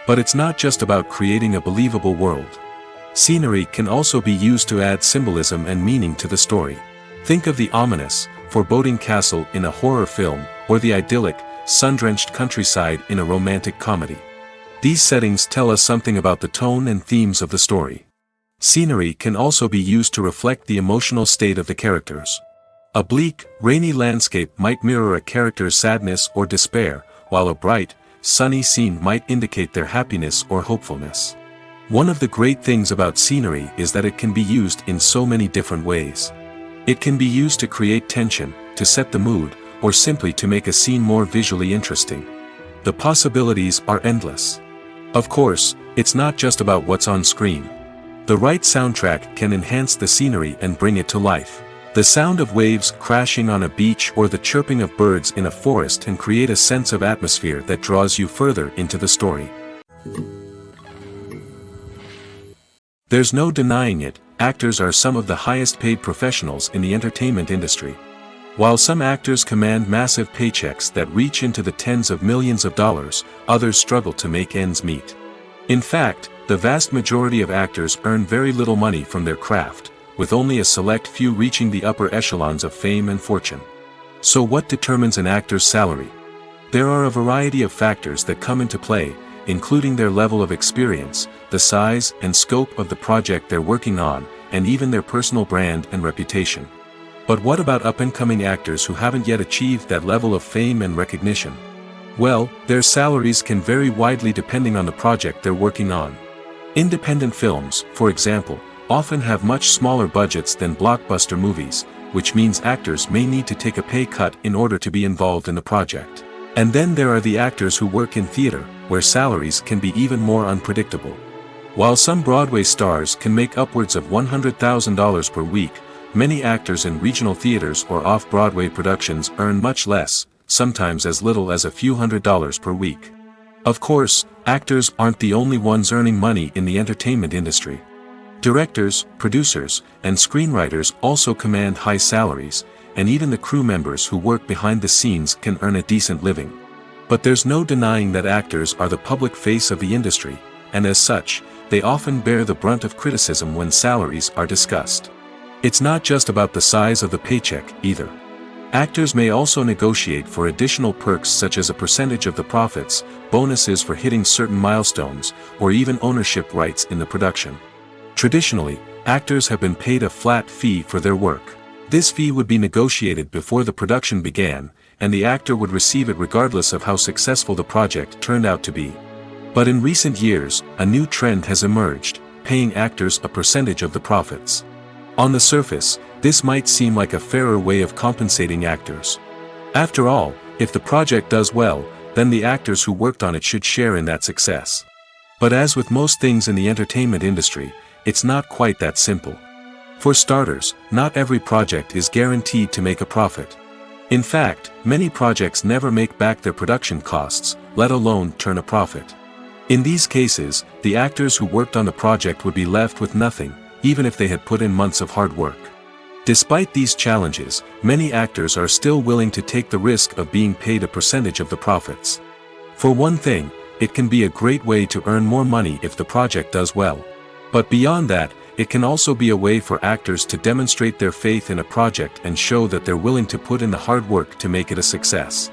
A: But it's not just about creating a believable world. Scenery can also be used to add symbolism and meaning to the story. Think of the ominous, foreboding castle in a horror film, or the idyllic, sun-drenched countryside in a romantic comedy. These settings tell us something about the tone and themes of the story. Scenery can also be used to reflect the emotional state of the characters. A bleak, rainy landscape might mirror a character's sadness or despair, while a bright, sunny scene might indicate their happiness or hopefulness. One of the great things about scenery is that it can be used in so many different ways. It can be used to create tension, to set the mood, or simply to make a scene more visually interesting. The possibilities are endless. Of course, it's not just about what's on screen. The right soundtrack can enhance the scenery and bring it to life. The sound of waves crashing on a beach or the chirping of birds in a forest can create a sense of atmosphere that draws you further into the story. There's no denying it, actors are some of the highest paid professionals in the entertainment industry. While some actors command massive paychecks that reach into the tens of millions of dollars, others struggle to make ends meet. In fact, the vast majority of actors earn very little money from their craft, with only a select few reaching the upper echelons of fame and fortune. So what determines an actor's salary? There are a variety of factors that come into play, including their level of experience, the size and scope of the project they're working on, and even their personal brand and reputation. But what about up-and-coming actors who haven't yet achieved that level of fame and recognition? Well, their salaries can vary widely depending on the project they're working on. Independent films, for example, often have much smaller budgets than blockbuster movies, which means actors may need to take a pay cut in order to be involved in the project. And then there are the actors who work in theater, where salaries can be even more unpredictable. While some Broadway stars can make upwards of $100,000 per week, many actors in regional theaters or off-Broadway productions earn much less, sometimes as little as a few $100s per week. Of course, actors aren't the only ones earning money in the entertainment industry. Directors, producers, and screenwriters also command high salaries, and even the crew members who work behind the scenes can earn a decent living. But there's no denying that actors are the public face of the industry, and as such, they often bear the brunt of criticism when salaries are discussed. It's not just about the size of the paycheck, either. Actors may also negotiate for additional perks such as a percentage of the profits, bonuses for hitting certain milestones, or even ownership rights in the production. Traditionally, actors have been paid a flat fee for their work. This fee would be negotiated before the production began, and the actor would receive it regardless of how successful the project turned out to be. But in recent years, a new trend has emerged, paying actors a percentage of the profits. On the surface, this might seem like a fairer way of compensating actors. After all, if the project does well, then the actors who worked on it should share in that success. But as with most things in the entertainment industry, it's not quite that simple. For starters, not every project is guaranteed to make a profit. In fact, many projects never make back their production costs, let alone turn a profit. In these cases, the actors who worked on the project would be left with nothing, even if they had put in months of hard work. Despite these challenges, many actors are still willing to take the risk of being paid a percentage of the profits. For one thing, it can be a great way to earn more money if the project does well. But beyond that, it can also be a way for actors to demonstrate their faith in a project and show that they're willing to put in the hard work to make it a success.